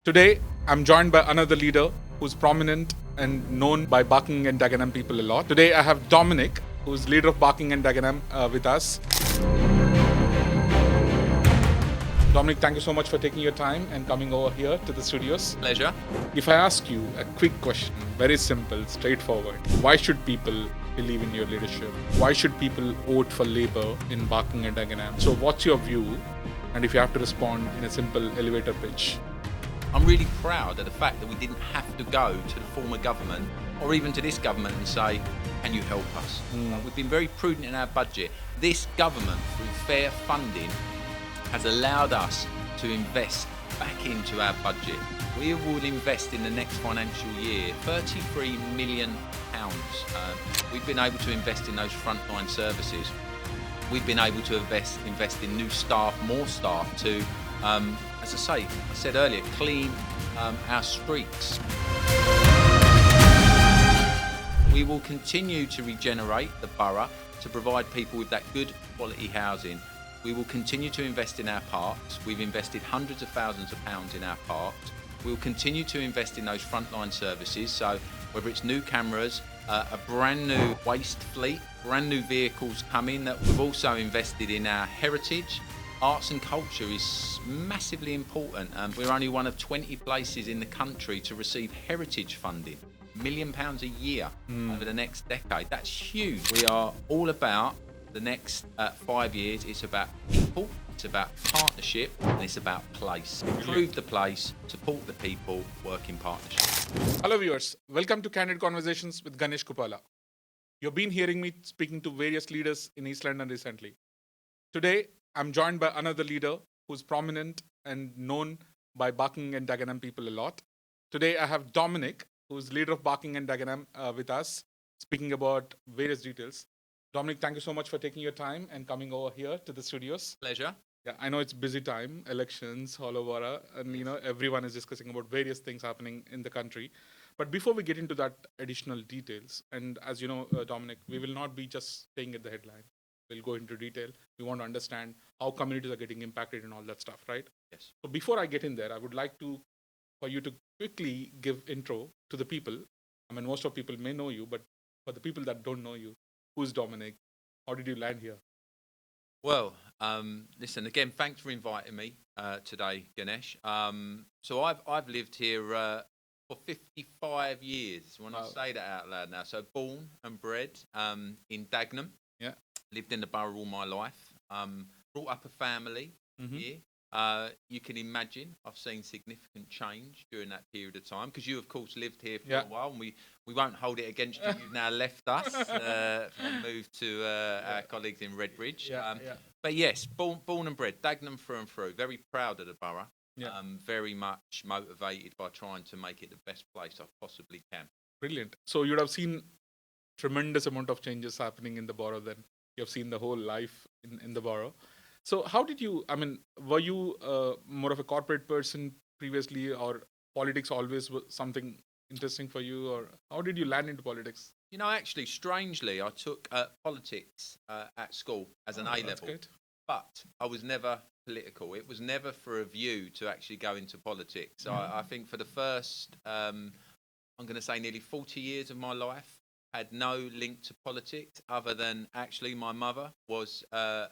Today, I'm joined by another leader who's prominent and known by Barking and Dagenham people a lot. Today, I have Dominic, who's leader of Barking and Dagenham, with us. Dominic, thank you so much for taking your time and coming over here to the studios. Pleasure. If I ask you a quick question, very simple, straightforward, why should people believe in your leadership? Why should people vote for Labour in Barking and Dagenham? So, what's your view? And if you have to respond in a simple elevator pitch. I'm really proud of the fact that we didn't have to go to the former government or even to this government and say, can you help us? We've been very prudent in our budget. This government, through fair funding, has allowed us to invest back into our budget. We will invest in the next financial year £33 million. We've been able to invest in those frontline services. We've been able to invest in new staff, more staff to, as I said earlier, clean our streets. We will continue to regenerate the borough to provide people with that good quality housing. We will continue to invest in our parks. We've invested hundreds of thousands of pounds in our parks. We'll continue to invest in those frontline services, so whether it's new cameras, a brand new waste fleet, brand new vehicles coming. That we've also invested in our heritage. Arts and culture is massively important. We're only one of 20 places in the country to receive heritage funding, £1 million a year over the next decade. That's huge. We are all about the next 5 years. It's about people, it's about partnership, and it's about place. Improve the place, support the people, work in partnership. Hello viewers, welcome to Candid Conversations with Ganesh Kuppala. You've been hearing me speaking to various leaders in East London recently. Today, I'm joined by another leader who's prominent and known by Barking and Dagenham people a lot. Today, I have Dominic, who's leader of Barking and Dagenham with us, speaking about various details. Dominic, thank you so much for taking your time and coming over here to the studios. Pleasure. Yeah, I know it's busy time, elections all over, and everyone is discussing about various things happening in the country. But before we get into that additional details, and as you know, Dominic, we will not be just staying at the headline. We'll go into detail. We want to understand how communities are getting impacted and all that stuff, right? Yes. So before I get in there, I would like for you to quickly give intro to the people. I mean, most of people may know you, but for the people that don't know you, who's Dominic? How did you land here? Well, listen, again, thanks for inviting me today, Ganesh. So I've lived here for 55 years, when I say that out loud now. So born and bred in Dagenham. Yeah. Lived in the borough all my life. Brought up a family here. You can imagine I've seen significant change during that period of time, because you, of course, lived here for a while, and we won't hold it against you. You've now left us and moved to our colleagues in Redbridge. But yes, born and bred, Dagenham through and through. Very proud of the borough. Very much motivated by trying to make it the best place I possibly can. Brilliant. So you'd have seen tremendous amount of changes happening in the borough then. You have seen the whole life in the borough. So how did you, were you more of a corporate person previously, or politics always was something interesting for you, or how did you land into politics? Actually, strangely, I took politics at school as an A-level, but I was never political. It was never for a view to actually go into politics. I think for the first, I'm going to say nearly 40 years of my life, had no link to politics other than actually my mother was a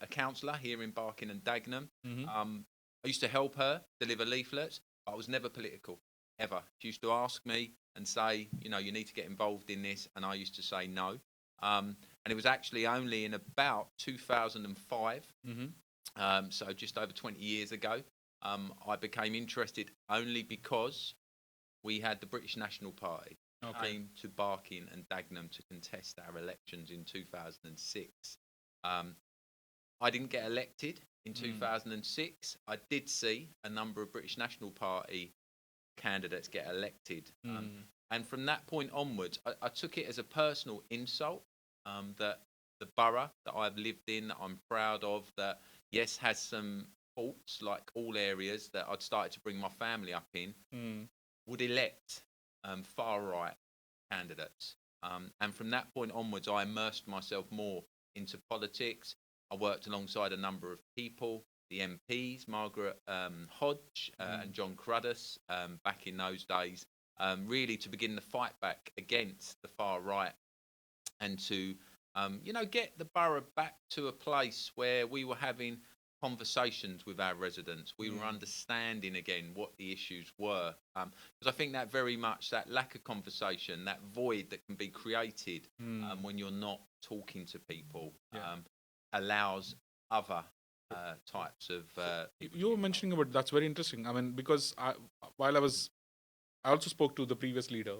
councillor here in Barking and Dagenham. I used to help her deliver leaflets, but I was never political, ever. She used to ask me and say, you need to get involved in this, and I used to say no. And it was actually only in about 2005, so just over 20 years ago, I became interested only because we had the British National Party. Came to Barking and Dagenham to contest our elections in 2006. I didn't get elected in 2006. I did see a number of British National Party candidates get elected. And from that point onwards, I took it as a personal insult that the borough that I've lived in, that I'm proud of, that, yes, has some faults like all areas that I'd started to bring my family up in, would elect far-right candidates. And from that point onwards, I immersed myself more into politics. I worked alongside a number of people the MPs, Margaret Hodge and John Cruddas, back in those days, really to begin the fight back against the far right and to, get the borough back to a place where we were having conversations with our residents. We were understanding again what the issues were. Because I think that very much, that lack of conversation, that void that can be created when you're not talking to people, allows other types of you were mentioning about that's very interesting. I mean, because I also spoke to the previous leader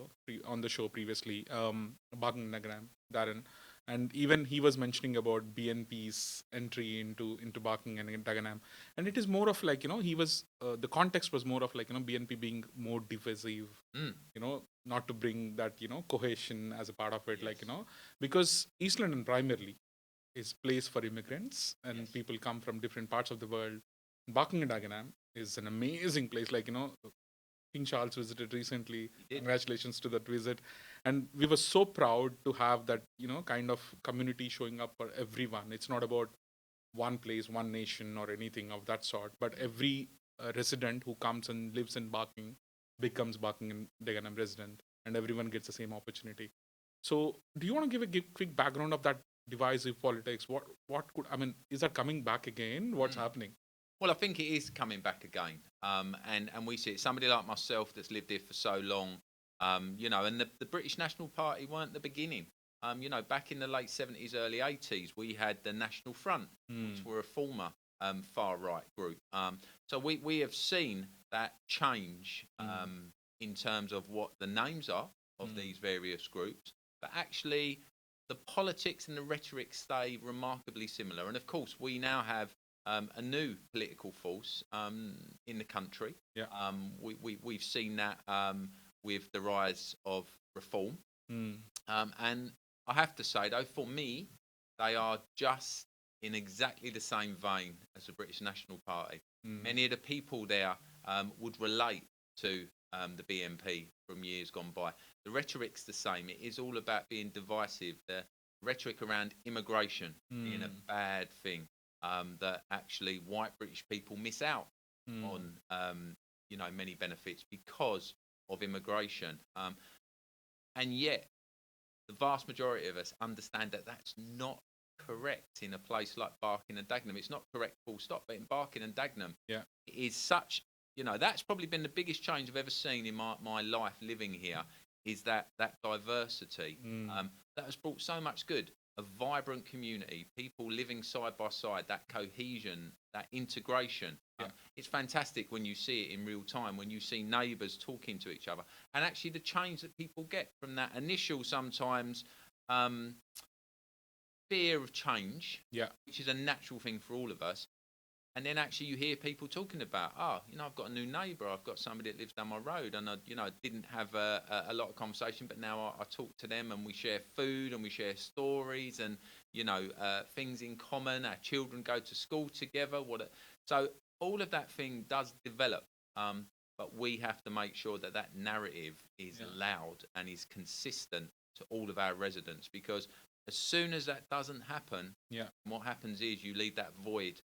on the show previously, Barking Dagenham, Darren, and even he was mentioning about BNP's entry into Barking and Dagenham, and it is more of like, he was the context was more of like, BNP being more divisive, not to bring that cohesion as a part of it, like because East London primarily is place for immigrants and people come from different parts of the world. Barking and Dagenham is an amazing place, like King Charles visited recently. Congratulations to that visit. And we were so proud to have that, kind of community showing up for everyone. It's not about one place, one nation or anything of that sort, but every resident who comes and lives in Barking becomes Barking and Dagenham resident, and everyone gets the same opportunity. So do you want to give a quick background of that divisive politics? Is that coming back again? What's happening? Well, I think it is coming back again, and we see it. Somebody like myself that's lived here for so long, and the British National Party weren't the beginning. Back in the late 70s, early 80s, we had the National Front, which were a former far right group. So we have seen that change in terms of what the names are of these various groups, but actually the politics and the rhetoric stay remarkably similar. And of course, we now have a new political force in the country. Yeah. We've seen that with the rise of reform. And I have to say, though, for me, they are just in exactly the same vein as the British National Party. Many of the people there would relate to the BNP from years gone by. The rhetoric's the same. It is all about being divisive. The rhetoric around immigration being a bad thing. That actually white British people miss out on, many benefits because of immigration. And yet, the vast majority of us understand that that's not correct in a place like Barking and Dagenham. It's not correct full stop, but in Barking and Dagenham, it is such, that's probably been the biggest change I've ever seen in my life living here, is that diversity that has brought so much good. A vibrant community, people living side by side, that cohesion, that integration. It's fantastic when you see it in real time, when you see neighbours talking to each other. And actually the change that people get from that initial sometimes fear of change, which is a natural thing for all of us. And then actually you hear people talking about, I've got a new neighbour, I've got somebody that lives down my road, and I didn't have a lot of conversation, but now I talk to them and we share food and we share stories and, things in common. Our children go to school together. So all of that thing does develop, but we have to make sure that narrative is loud and is consistent to all of our residents, because as soon as that doesn't happen, what happens is you leave that void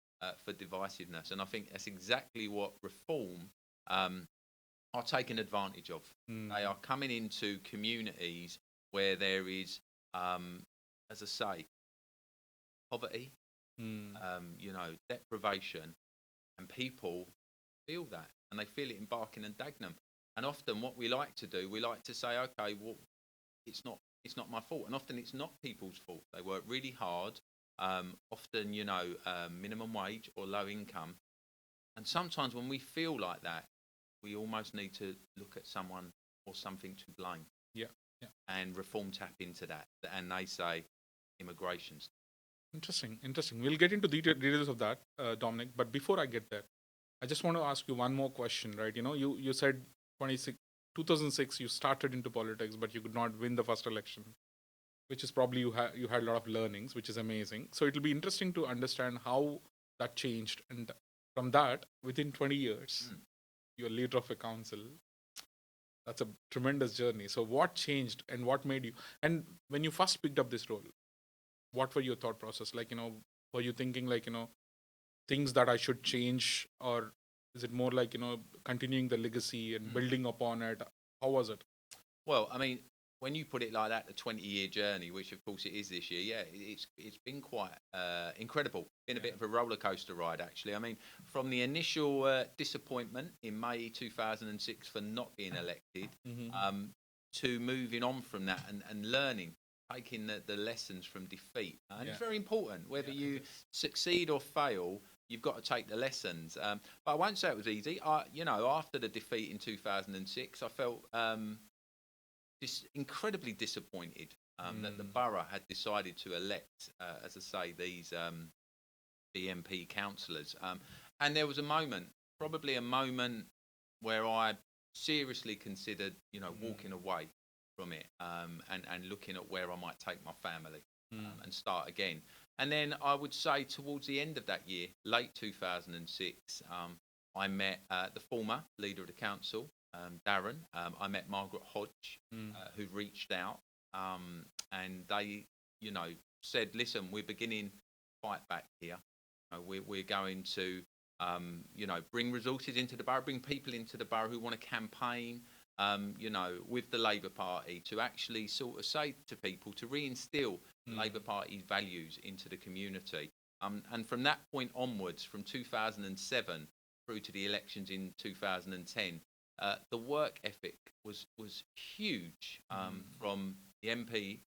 for divisiveness. And I think that's exactly what reform are taking advantage of. They are coming into communities where there is, as I say, poverty, deprivation, and people feel that, and they feel it in Barking and Dagenham. And often what we like to do, we like to say, okay, well, it's not my fault. And often it's not people's fault. They work really hard. Often, minimum wage or low income. And sometimes when we feel like that, we almost need to look at someone or something to blame. And reform tap into that. And they say immigration's. Interesting. We'll get into details of that, Dominic. But before I get there, I just want to ask you one more question, right? You said 2006, you started into politics, but you could not win the first election, which is probably you had a lot of learnings, which is amazing. So it'll be interesting to understand how that changed. And from that, within 20 years, you're leader of a council. That's a tremendous journey. So what changed and what made you? And when you first picked up this role, what were your thought process? Like, were you thinking like, things that I should change, or is it more like, continuing the legacy and building upon it? How was it? Well, I mean, when you put it like that, the 20-year journey, which of course it is this year, yeah, it's been quite incredible. Been a bit of a roller coaster ride, actually. I mean, from the initial disappointment in May 2006 for not being elected, to moving on from that and learning, taking the lessons from defeat. And it's very important, whether you succeed or fail, you've got to take the lessons. But I won't say it was easy. After the defeat in 2006, I felt incredibly disappointed that the borough had decided to elect, as I say, these BNP councillors. And there was probably a moment where I seriously considered, walking away from it and looking at where I might take my family and start again. And then I would say towards the end of that year, late 2006, I met the former leader of the council, Darren. I met Margaret Hodge, who reached out, and they, said, "Listen, we're beginning fight back here. We're going to, bring resources into the borough, bring people into the borough who want to campaign, with the Labour Party to actually sort of say to people to reinstill the Labour Party's values into the community." And from that point onwards, from 2007 through to the elections in 2010, the work ethic was huge, from the MP,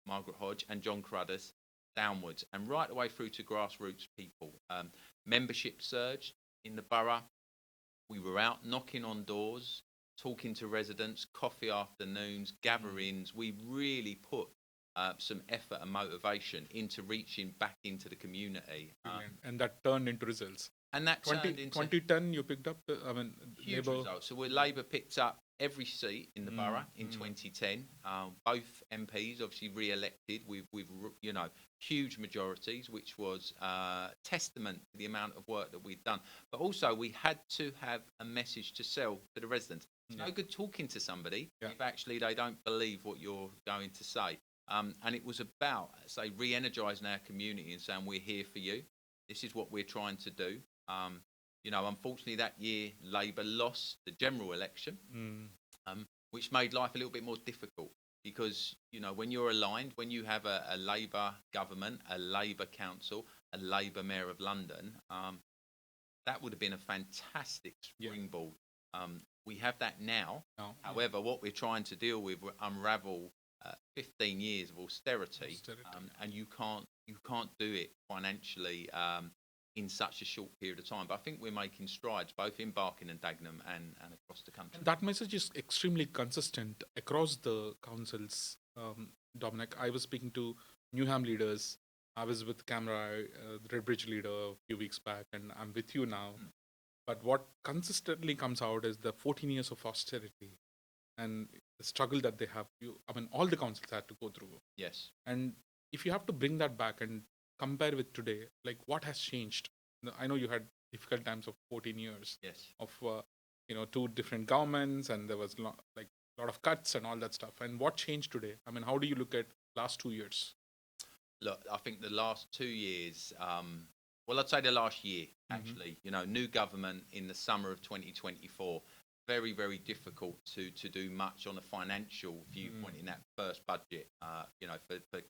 Margaret Hodge, and John Crudders downwards, and right away through to grassroots people. Membership surged in the borough. We were out knocking on doors, talking to residents, coffee afternoons, gatherings. We really put some effort and motivation into reaching back into the community. And that turned into results. And that turned into 2010, you picked up, huge Labour results. So Labour picked up every seat in the borough in 2010. Both MPs obviously re-elected with huge majorities, which was testament to the amount of work that we'd done. But also we had to have a message to sell to the residents. It's no good talking to somebody if actually they don't believe what you're going to say. And it was about, say, re-energising our community and saying, we're here for you. This is what we're trying to do. Unfortunately that year Labour lost the general election, which made life a little bit more difficult because, when you're aligned, when you have a Labour government, a Labour council, a Labour mayor of London, that would have been a fantastic springboard. We have that now. However, what we're trying to deal with, we unravel 15 years of austerity. And you can't do it financially in such a short period of time. But I think we're making strides both in Barking and Dagenham and across the country. That message is extremely consistent across the councils. Dominic, I was speaking to Newham leaders. I was with Camera, the Redbridge leader, a few weeks back, and I'm with you now. But what consistently comes out is the 14 years of austerity and the struggle that they have. All the councils had to go through. Yes. And if you have to bring that back and compare with today, like what has changed? I know you had difficult times of 14 years of, two different governments, and there was a lot of cuts and all that stuff. And what changed today? How do you look at last 2 years? Look, I think the last 2 years, I'd say the last year, actually, new government in the summer of 2024, very, very difficult to do much on a financial viewpoint in that first budget, for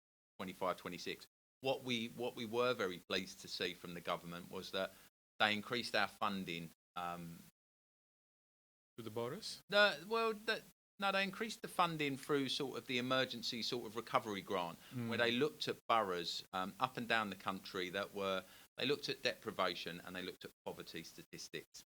25-26. What we were very pleased to see from the government was that they increased our funding to the boroughs. They increased the funding through sort of the emergency sort of recovery grant, where they looked at boroughs up and down the country they looked at deprivation and they looked at poverty statistics,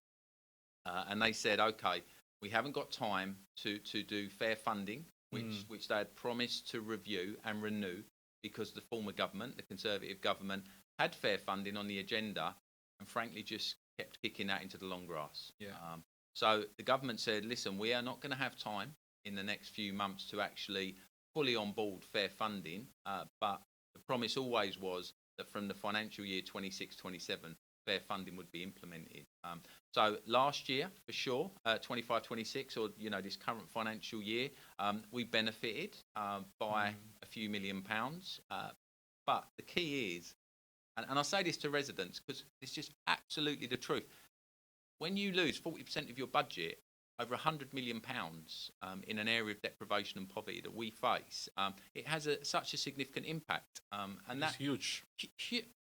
and they said, okay, we haven't got time to do fair funding, which they had promised to review and renew, because the former government, the Conservative government, had fair funding on the agenda and frankly just kept kicking that into the long grass. So the government said, listen, we are not going to have time in the next few months to actually fully onboard fair funding, but the promise always was that from the financial year 26-27, fair funding would be implemented. So last year, for sure, 25-26, or this current financial year, we benefited by a few £1 million. But the key is And I say this to residents because it's just absolutely the truth. When you lose 40% of your budget, over £100 million in an area of deprivation and poverty that we face, it has such a significant impact. And that's huge.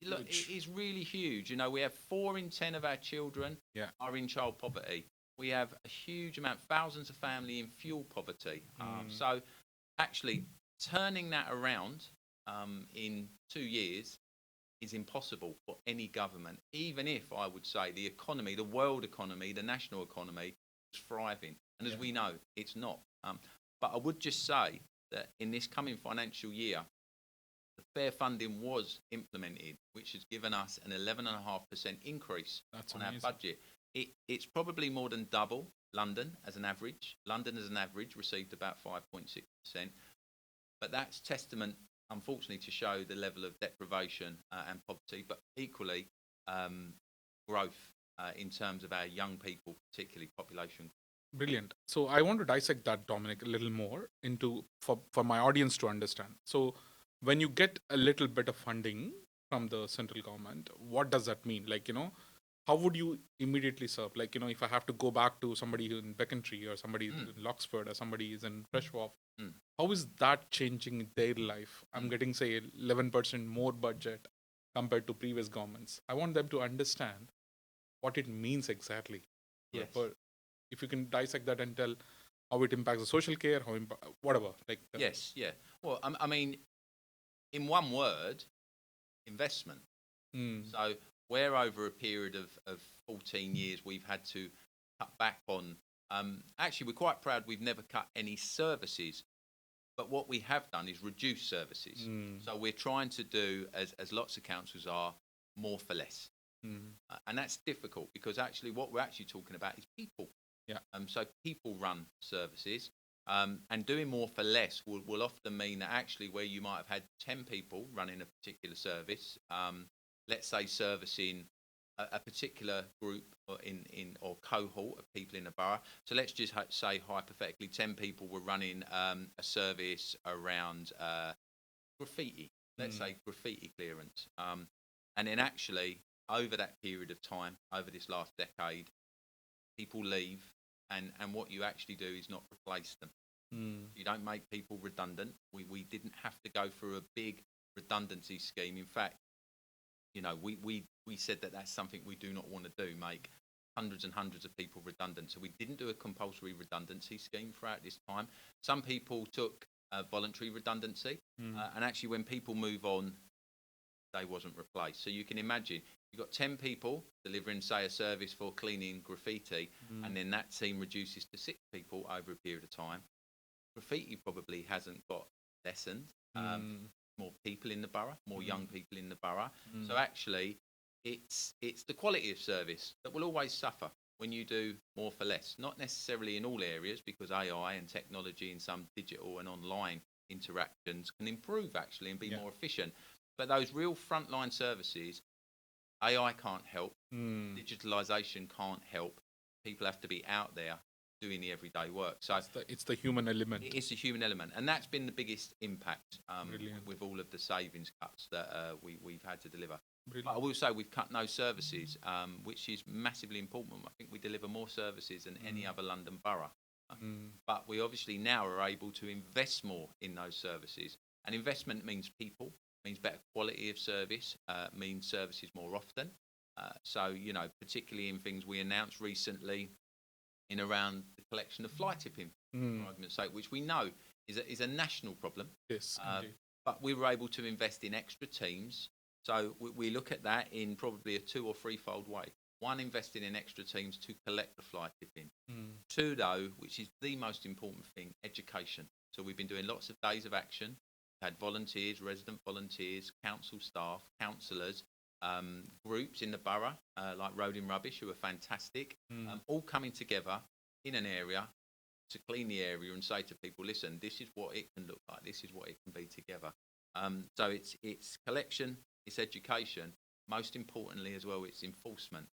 Look, it is really huge. You know, we have 4 in 10 of our children are in child poverty. We have a huge amount, thousands of family in fuel poverty. So actually turning that around in 2 years is impossible for any government, even if I would say the economy, the world economy, the national economy is thriving. And as we know, it's not. But I would just say that in this coming financial year, the fair funding was implemented, which has given us an 11.5% increase on our budget. It's probably more than double London as an average. London as an average received about 5.6%. But that's testament, unfortunately, to show the level of deprivation and poverty, but equally growth in terms of our young people, particularly population. Brilliant. So I want to dissect that, Dominic, a little more for my audience to understand. So when you get a little bit of funding from the central government, what does that mean? Like, how would you immediately serve? Like, if I have to go back to somebody in Becontree or somebody in Loxford or somebody is in Freshwater, how is that changing their life? I'm getting, say, 11% more budget compared to previous governments. I want them to understand what it means exactly. Yes. If you can dissect that and tell how it impacts the social care, whatever. Yes, yeah. Well, I mean, in one word, investment. So where over a period of 14 years we've had to cut back on, actually we're quite proud we've never cut any services, but what we have done is reduce services. So we're trying to do, as lots of councils are, more for less. And that's difficult because actually what we're actually talking about is people. So people run services, and doing more for less will often mean that actually where you might have had 10 people running a particular service, let's say servicing a particular group or cohort of people in a borough. So let's just say hypothetically 10 people were running a service around graffiti, let's say graffiti clearance. And then actually over that period of time, over this last decade, people leave and what you actually do is not replace them. You don't make people redundant. We didn't have to go through a big redundancy scheme. In fact, we said that that's something we do not want to do, make hundreds and hundreds of people redundant. So we didn't do a compulsory redundancy scheme throughout this time. Some people took voluntary redundancy, and actually when people move on, they wasn't replaced. So you can imagine, you've got 10 people delivering, say, a service for cleaning graffiti, and then that team reduces to 6 people over a period of time. Graffiti probably hasn't got lessened. More people in the borough, more young people in the borough. So actually, it's the quality of service that will always suffer when you do more for less. Not necessarily in all areas, because AI and technology and some digital and online interactions can improve actually and be more efficient. But those real frontline services, AI can't help, digitalisation can't help. People have to be out there doing the everyday work. So it's the human element. It's the human element, and that's been the biggest impact with all of the savings cuts that we've had to deliver. But I will say we've cut no services, which is massively important. I think we deliver more services than any other London borough. But we obviously now are able to invest more in those services. And investment means people, means better quality of service, means services more often. So, particularly in things we announced recently in around the collection of fly tipping, for argument's sake, which we know is a national problem. Yes, but we were able to invest in extra teams. So we look at that in probably a 2 or 3-fold way. One, investing in extra teams to collect the fly tipping. 2, though, which is the most important thing, education. So we've been doing lots of days of action. Had volunteers, resident volunteers, council staff, councillors, groups in the borough, like Road in Rubbish, who are fantastic, all coming together in an area to clean the area and say to people, listen, this is what it can look like, this is what it can be together. So it's collection, it's education, most importantly as well, it's enforcement.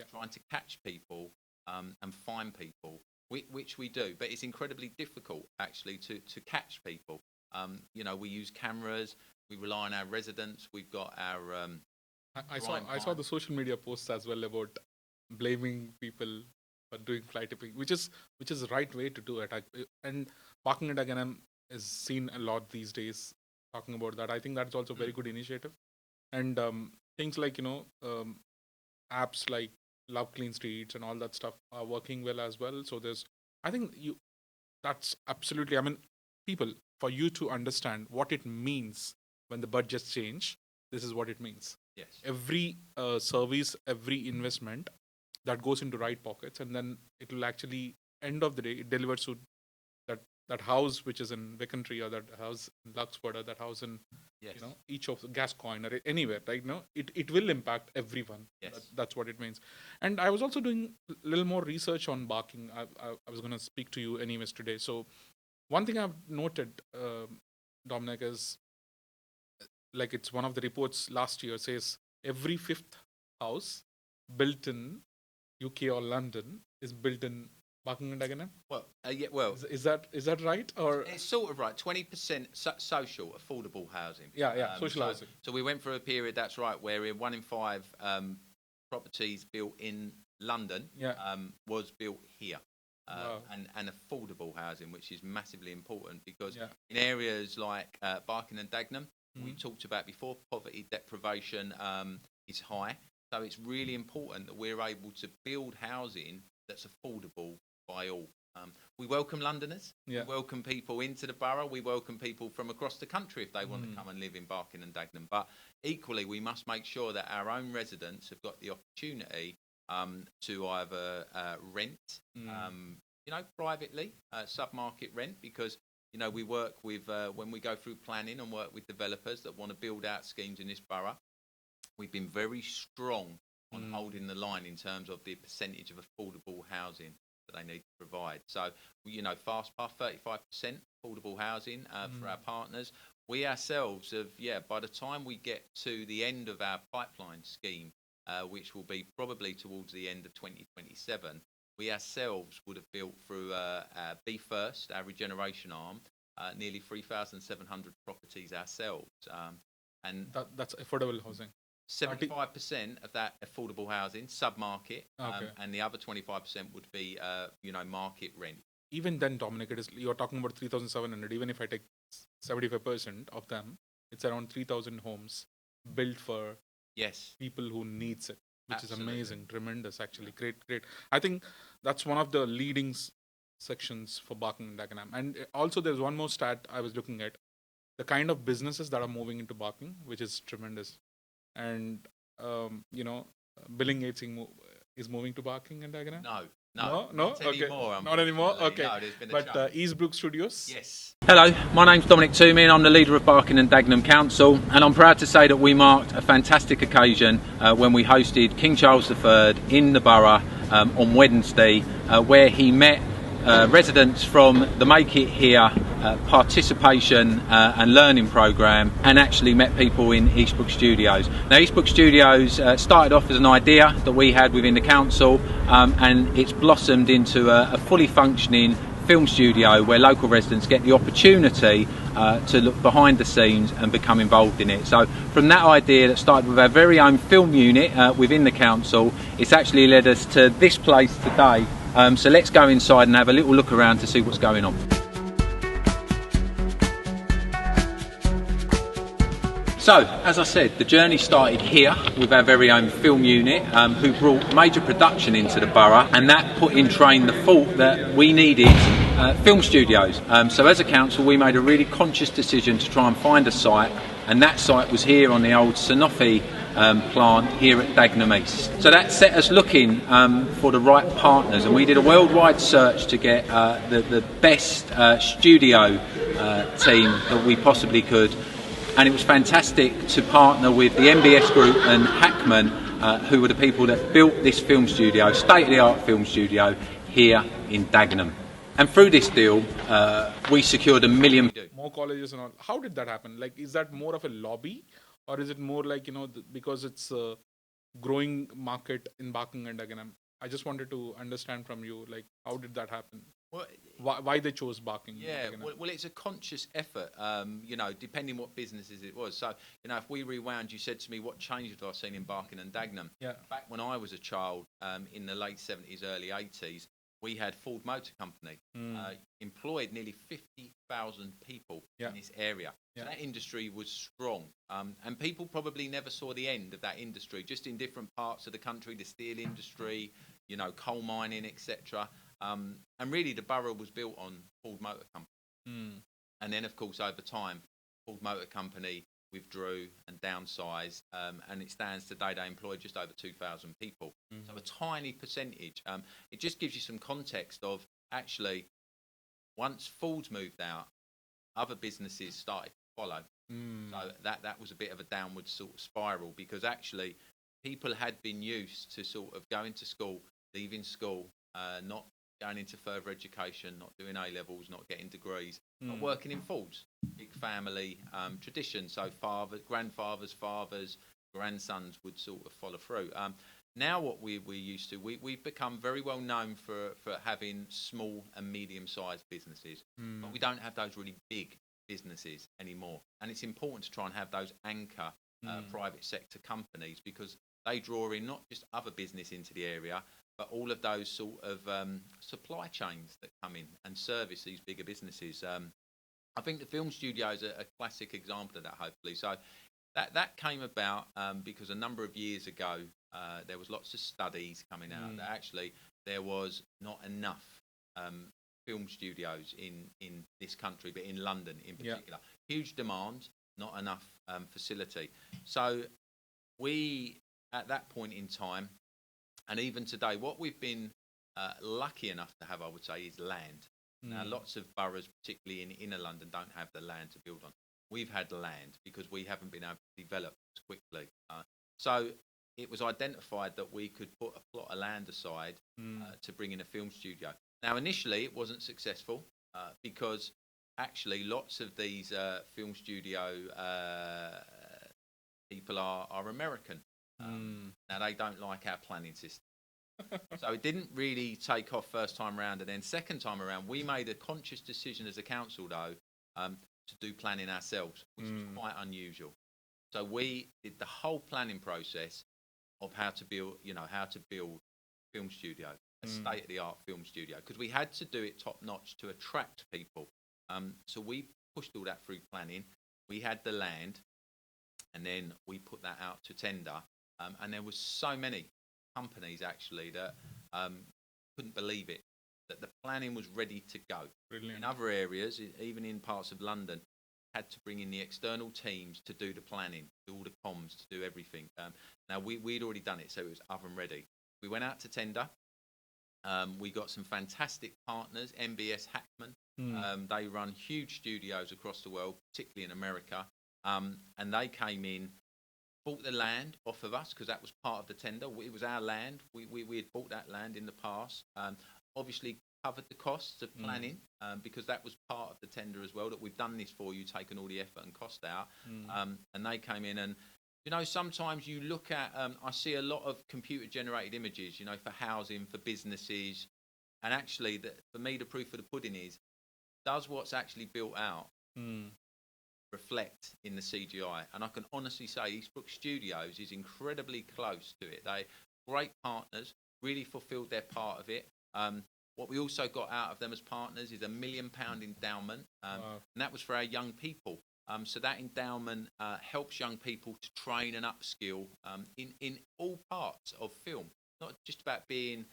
Trying to catch people and find people, which we do, but it's incredibly difficult actually to catch people. We use cameras, we rely on our residents, we've got our I saw the social media posts as well about blaming people for doing fly tipping, which is the right way to do it. And Barking and Dagenham is seen a lot these days talking about that. I think that's also a very good initiative. And things like apps like Love Clean Streets and all that stuff are working well as well. So I think that's absolutely. I mean, people, for you to understand what it means when the budgets change, this is what it means. Yes. Every service, every investment that goes into right pockets, and then it will actually, end of the day, it delivers to that house which is in Vicentry, or that house in Luxford, or that house in each of the Gascoigne, or anywhere, right? It will impact everyone. Yes. That's what it means. And I was also doing a little more research on Barking. I was going to speak to you anyways today. So one thing I've noted, Dominic, is like it's one of the reports last year says every fifth house built in UK or London is built in Barking and Dagenham. Well, yeah. Well, is that right, or it's sort of right? 20% social, affordable housing. Social housing. So we went through a period. That's right, where 1 in 5 properties built in London was built here. Wow. And affordable housing, which is massively important because in areas like Barking and Dagenham, we talked about before, poverty, deprivation is high. So it's really important that we're able to build housing that's affordable by all. We welcome Londoners. We welcome people into the borough. We welcome people from across the country if they want to come and live in Barking and Dagenham. But equally, we must make sure that our own residents have got the opportunity to either rent, privately, sub-market rent, because we work with when we go through planning and work with developers that want to build out schemes in this borough. We've been very strong on holding the line in terms of the percentage of affordable housing that they need to provide. So, fast path 35% affordable housing for our partners. We ourselves have, by the time we get to the end of our pipeline scheme, which will be probably towards the end of 2027, we ourselves would have built through Be First, our regeneration arm, nearly 3,700 properties ourselves. And that's affordable housing. 75% of that affordable housing, sub-market, and the other 25% would be, market rent. Even then, Dominic, you're talking about 3,700. Even if I take 75% of them, it's around 3,000 homes built for people who needs it, which is amazing, tremendous, actually. Great. I think that's one of the leading sections for Barking and Dagenham. And also, there's one more stat I was looking at, the kind of businesses that are moving into Barking, which is tremendous. And, Billing Gates is moving to Barking and Dagenham? No. Not anymore. Not anymore? Okay. No, there's been a but change. Eastbrook Studios? Yes. Hello, my name's Dominic Twomey and I'm the leader of Barking and Dagenham Council, and I'm proud to say that we marked a fantastic occasion when we hosted King Charles III in the borough on Wednesday, where he met residents from the Make It Here participation and learning programme, and actually met people in Eastbrook Studios. Now, Eastbrook Studios started off as an idea that we had within the council, and it's blossomed into a fully functioning film studio where local residents get the opportunity to look behind the scenes and become involved in it. So from that idea that started with our very own film unit within the council, it's actually led us to this place today. So let's go inside and have a little look around to see what's going on. So, as I said, the journey started here with our very own film unit, who brought major production into the borough, and that put in train the thought that we needed film studios. So as a council, we made a really conscious decision to try and find a site, and that site was here on the old Sanofi plant here at Dagenham East. So that set us looking for the right partners, and we did a worldwide search to get the best studio team that we possibly could. And it was fantastic to partner with the MBS Group and Hackman, who were the people that built this film studio, state-of-the-art film studio, here in Dagenham. And through this deal, we secured $1 million. More colleges and all. How did that happen? Like, is that more of a lobby? Or is it more like, because it's a growing market in Barking and Dagenham? I just wanted to understand from you, like, how did that happen? Well, why they chose Barking? yeah, Dagenham? well, it's a conscious effort, depending what businesses it was. So, if we rewound, you said to me, what changes have I seen in Barking and Dagenham? Yeah. Back when I was a child, in the late 70s, early 80s, we had Ford Motor Company, employed nearly 50,000 people Yeah. in this area. So Yeah. that industry was strong. And people probably never saw the end of that industry, just in different parts of the country, the steel industry, coal mining, etc. And really, the borough was built on Ford Motor Company. And then, of course, over time, Ford Motor Company withdrew and downsized, and it stands today they employ just over 2,000 people. So a tiny percentage. It just gives you some context of actually, once Ford's moved out, other businesses started to follow. So that was a bit of a downward sort of spiral, because actually people had been used to sort of going to school, leaving school, not going into further education, not doing A-levels, not getting degrees, not working in Fords. Big family tradition. So grandfathers, fathers, grandsons would sort of follow through. Now what we're used to, we've become very well known for having small and medium-sized businesses, but we don't have those really big businesses anymore. And it's important to try and have those anchor private sector companies, because they draw in not just other business into the area, but all of those sort of supply chains that come in and service these bigger businesses. I think the film studio is a classic example of that, hopefully. So that came about because a number of years ago, there was lots of studies coming out that actually there was not enough film studios in this country, but in London in particular. Huge demand, not enough facility. So we, at that point in time, and even today, what we've been lucky enough to have, I would say, is land. Now, lots of boroughs, particularly in inner London, don't have the land to build on. We've had land because we haven't been able to develop as quickly. So it was identified that we could put a plot of land aside to bring in a film studio. Now, initially, it wasn't successful because actually lots of these film studio people are American. Now, they don't like our planning system. So it didn't really take off first time around. And then second time around, we made a conscious decision as a council, though, to do planning ourselves, which was quite unusual. So we did the whole planning process of how to build film studio, a state-of-the-art film studio, because we had to do it top-notch to attract people. So we pushed all that through planning. We had the land, and then we put that out to tender. And there was so many companies actually that couldn't believe it, that the planning was ready to go. Brilliant. In other areas, even in parts of London, had to bring in the external teams to do the planning, do all the comms, to do everything. Now we'd already done it, so it was oven ready. We went out to tender. We got some fantastic partners, MBS Hackman. They run huge studios across the world, particularly in America. And they came in, bought the land off of us because that was part of the tender. It was our land. We had bought that land in the past. Obviously covered the costs of planning because that was part of the tender as well, that we've done this for you, taken all the effort and cost out. And they came in, and sometimes you look at, I see a lot of computer generated images, for housing, for businesses. And actually, for me, the proof of the pudding is, does what's actually built out reflect in the CGI? And I can honestly say Eastbrook Studios is incredibly close to it. They great partners, really fulfilled their part of it. What we also got out of them as partners is £1 million endowment, and that was for our young people. So that endowment helps young people to train and upskill in all parts of film, not just about being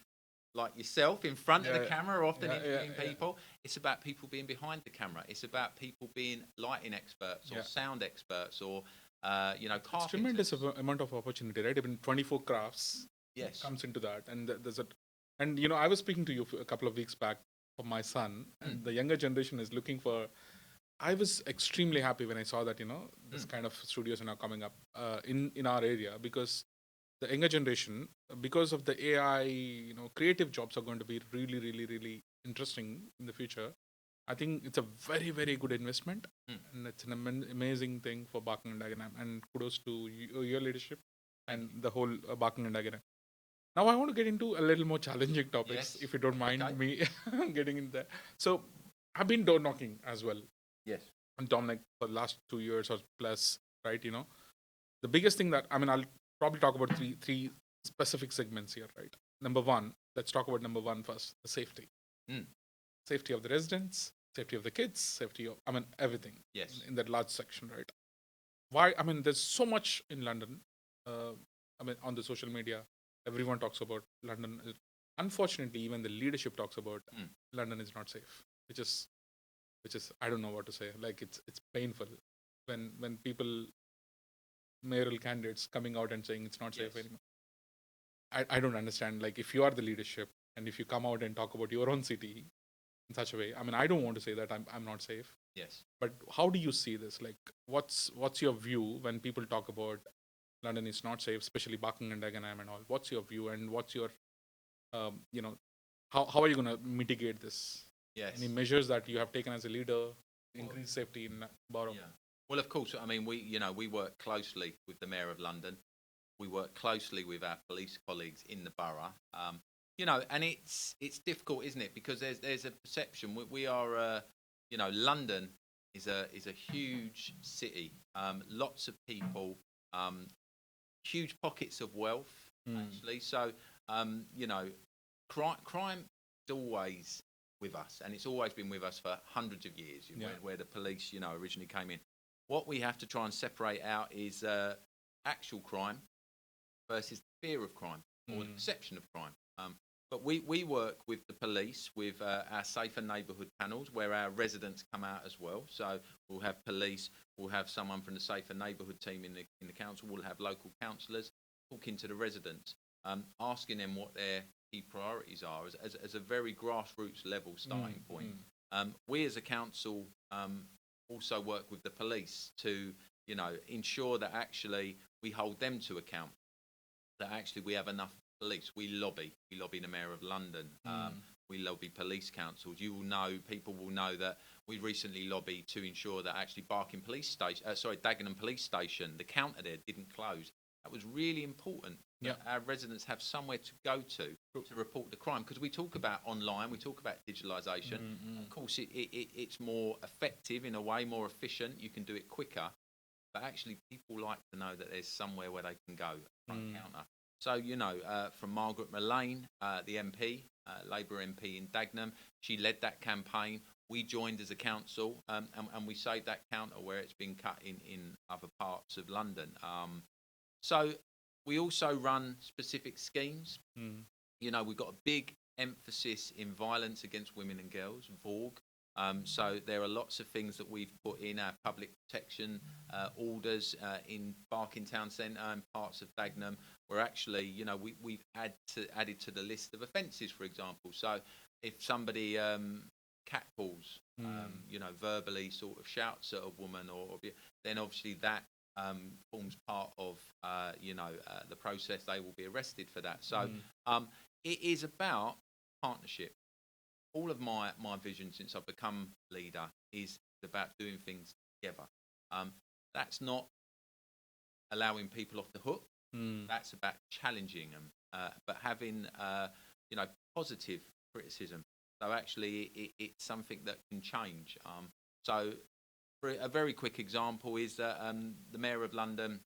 like yourself in front of the camera, often interviewing people. It's about people being behind the camera. It's about people being lighting experts or sound experts or, carpenters. It's tremendous amount of opportunity, right? Even 24 crafts comes into that. And I was speaking to you a couple of weeks back for my son, and the younger generation is looking for. I was extremely happy when I saw that, this kind of studios are now coming up in our area, because the younger generation, because of the AI, creative jobs are going to be really, really, really interesting in the future. I think it's a very, very good investment, and it's an amazing thing for Barking and Dagenham. And kudos to your leadership and the whole Barking and Dagenham. Now I want to get into a little more challenging topics, Yes. if you don't mind Okay. me getting in there. So I've been door knocking as well Yes. on Dominic for the last 2 years or plus, right? The biggest thing that I'll probably talk about three specific segments here, right? Number one, let's talk about number one first, the safety. Mm. Safety of the residents, safety of the kids, safety of everything. Yes. In that large section, right? Why? There's so much in London. On the social media, everyone talks about London. Unfortunately, even the leadership talks about London is not safe, which is I don't know what to say. Like it's painful when people, mayoral candidates, coming out and saying it's not safe Yes. anymore. I don't understand. Like if you are the leadership and if you come out and talk about your own city in such a way, I don't want to say that I'm not safe. Yes. But how do you see this? Like, what's your view when people talk about London is not safe, especially Barking and Dagenham and all? What's your view, and what's your, how are you going to mitigate this? Yes. Any measures that you have taken as a leader to increase safety in Borough? Yeah. Well, of course. We work closely with the Mayor of London. We work closely with our police colleagues in the borough. And it's difficult, isn't it? Because there's a perception we are. London is a huge city. Lots of people. Huge pockets of wealth, actually. So, crime is always with us, and it's always been with us for hundreds of years. Where the police, originally came in. What we have to try and separate out is actual crime versus the fear of crime or the perception of crime. But we work with the police, with our safer neighbourhood panels, where our residents come out as well. So we'll have police, we'll have someone from the safer neighbourhood team in the council, we'll have local councillors talking to the residents, asking them what their key priorities are as a very grassroots level starting point. We as a council also work with the police to, ensure that actually we hold them to account, that actually we have enough police. We lobby the Mayor of London. We lobby police councils. People will know that we recently lobbied to ensure that actually Dagenham Police Station, the counter there didn't close. That was really important. Yeah. Our residents have somewhere to go to report the crime, because we talk about online, we talk about digitalisation. Of course, it's more effective in a way, more efficient. You can do it quicker, but actually people like to know that there's somewhere where they can go front counter. So, from Margaret Mullane, the MP, Labour MP in Dagenham, she led that campaign. We joined as a council, and we saved that counter where it's been cut in other parts of London. So we also run specific schemes. We've got a big emphasis in violence against women and girls, VORG. So there are lots of things that we've put in our public protection orders in Barking Town Centre and parts of Dagenham, where actually, we've added to the list of offences, for example. So if somebody catcalls, verbally sort of shouts at a woman, then obviously that forms part of, the process. They will be arrested for that. So it is about partnership. All of my vision since I've become leader is about doing things together. That's not allowing people off the hook. That's about challenging them, but having positive criticism. So actually, it's something that can change. So, for a very quick example is that the Mayor of London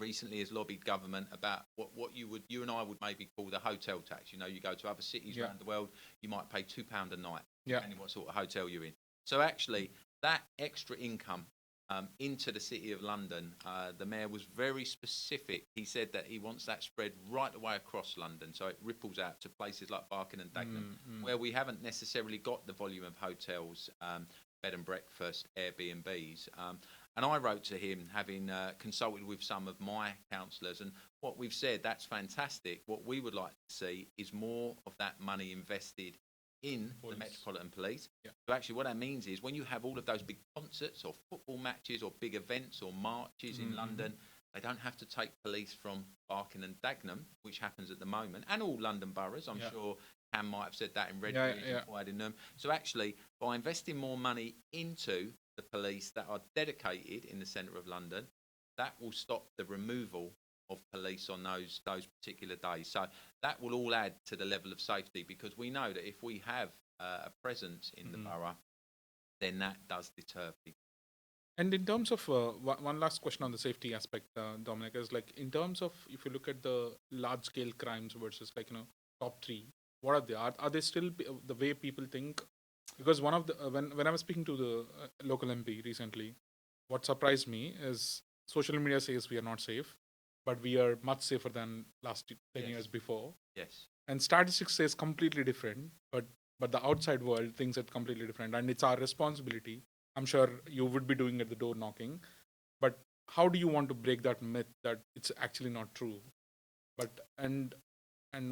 recently has lobbied government about what you and I would maybe call the hotel tax. You go to other cities around the world, you might pay £2 a night, depending what sort of hotel you're in. So actually, that extra income into the City of London, the Mayor was very specific. He said that he wants that spread right away across London, so it ripples out to places like Barking and Dagenham, where we haven't necessarily got the volume of hotels, bed and breakfast, Airbnbs. And I wrote to him, having consulted with some of my councillors, and what we've said, that's fantastic. What we would like to see is more of that money invested in the Metropolitan Police. So actually what that means is when you have all of those big concerts or football matches or big events or marches in London, they don't have to take police from Barking and Dagenham, which happens at the moment, and all London boroughs. I'm sure Cam might have said that in Regeneration. So actually, by investing more money into the police that are dedicated in the centre of London, that will stop the removal police on those particular days. So that will all add to the level of safety, because we know that if we have a presence in the borough, then that does deter people. And in terms of one last question on the safety aspect, Dominic, is like in terms of if you look at the large scale crimes versus like top three, what are they? Are they still the way people think? Because one of the when I was speaking to the local MP recently, what surprised me is social media says we are not safe, but we are much safer than last 10 years before. Yes. And statistics says completely different, but the outside world thinks it's completely different, and it's our responsibility. I'm sure you would be doing at the door knocking, but how do you want to break that myth that it's actually not true? But and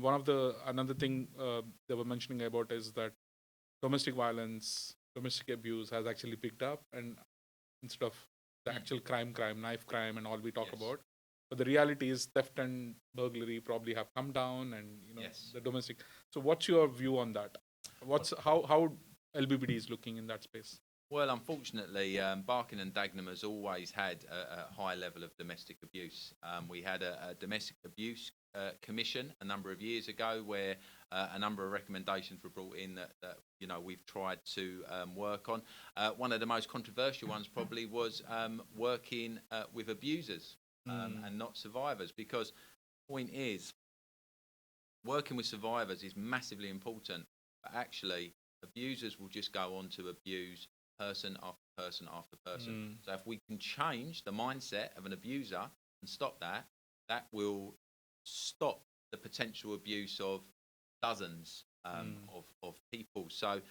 one of the another thing they were mentioning about is that domestic violence, domestic abuse has actually picked up, and instead of the actual crime, knife crime, and all we talk about, but the reality is theft and burglary probably have come down, and the domestic. So, what's your view on that? How LBBD is looking in that space? Well, unfortunately, Barking and Dagenham has always had a high level of domestic abuse. We had a domestic abuse commission a number of years ago, where a number of recommendations were brought in that we've tried to work on. One of the most controversial ones probably was working with abusers and not survivors, because the point is, working with survivors is massively important, but actually abusers will just go on to abuse person after person after person. So if we can change the mindset of an abuser and stop that, that will stop the potential abuse of dozens of people. So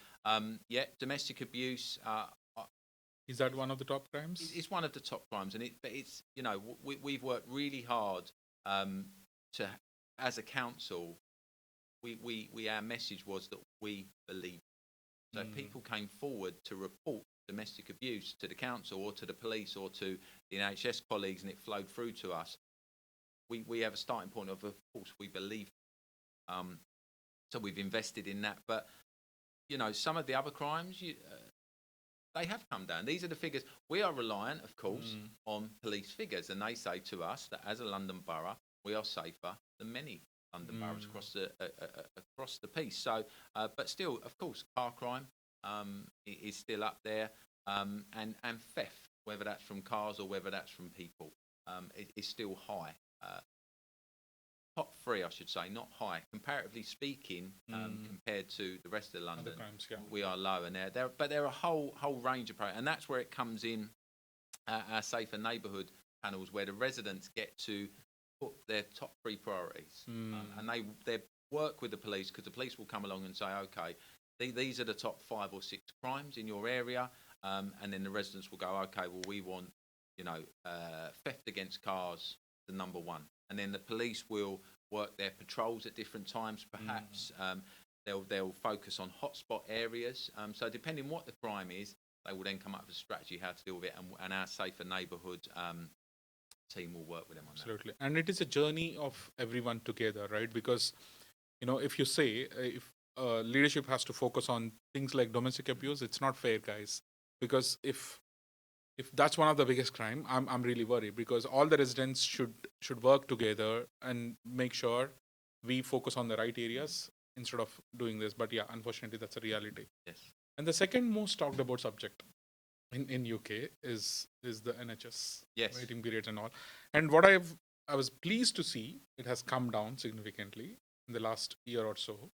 domestic abuse. Is that one of the top crimes? It's one of the top crimes, and it's we've worked really hard to, as a council, our message was that we believe. So if people came forward to report domestic abuse to the council or to the police or to the NHS colleagues, and it flowed through to us, we have a starting point of course, we believe. So we've invested in that. But, some of the other crimes, they have come down. These are the figures. We are reliant, of course, on police figures, and they say to us that as a London borough, we are safer than many London boroughs across the piece. So, but still, of course, car crime is still up there, and theft, whether that's from cars or whether that's from people, is still high. Top three, I should say, not high. Comparatively speaking, compared to the rest of London, crimes, we are low. And but there are a whole range of problems, and that's where it comes in. Our safer neighbourhood panels, where the residents get to put their top three priorities, and they work with the police, because the police will come along and say, okay, these are the top 5 or 6 crimes in your area, and then the residents will go, okay, well, we want theft against cars, the number one, and then the police will work their patrols at different times. Perhaps they'll focus on hotspot areas. So depending what the crime is, they will then come up with a strategy how to deal with it, and our safer neighbourhood team will work with them on that. Absolutely. And it is a journey of everyone together, right? Because, if you say, if leadership has to focus on things like domestic abuse, it's not fair, guys. Because if that's one of the biggest crime, I'm really worried, because all the residents should work together and make sure we focus on the right areas instead of doing this. But yeah, unfortunately, that's a reality. Yes. And the second most talked about subject in UK is the NHS waiting periods and all. And what I was pleased to see, it has come down significantly in the last year or so.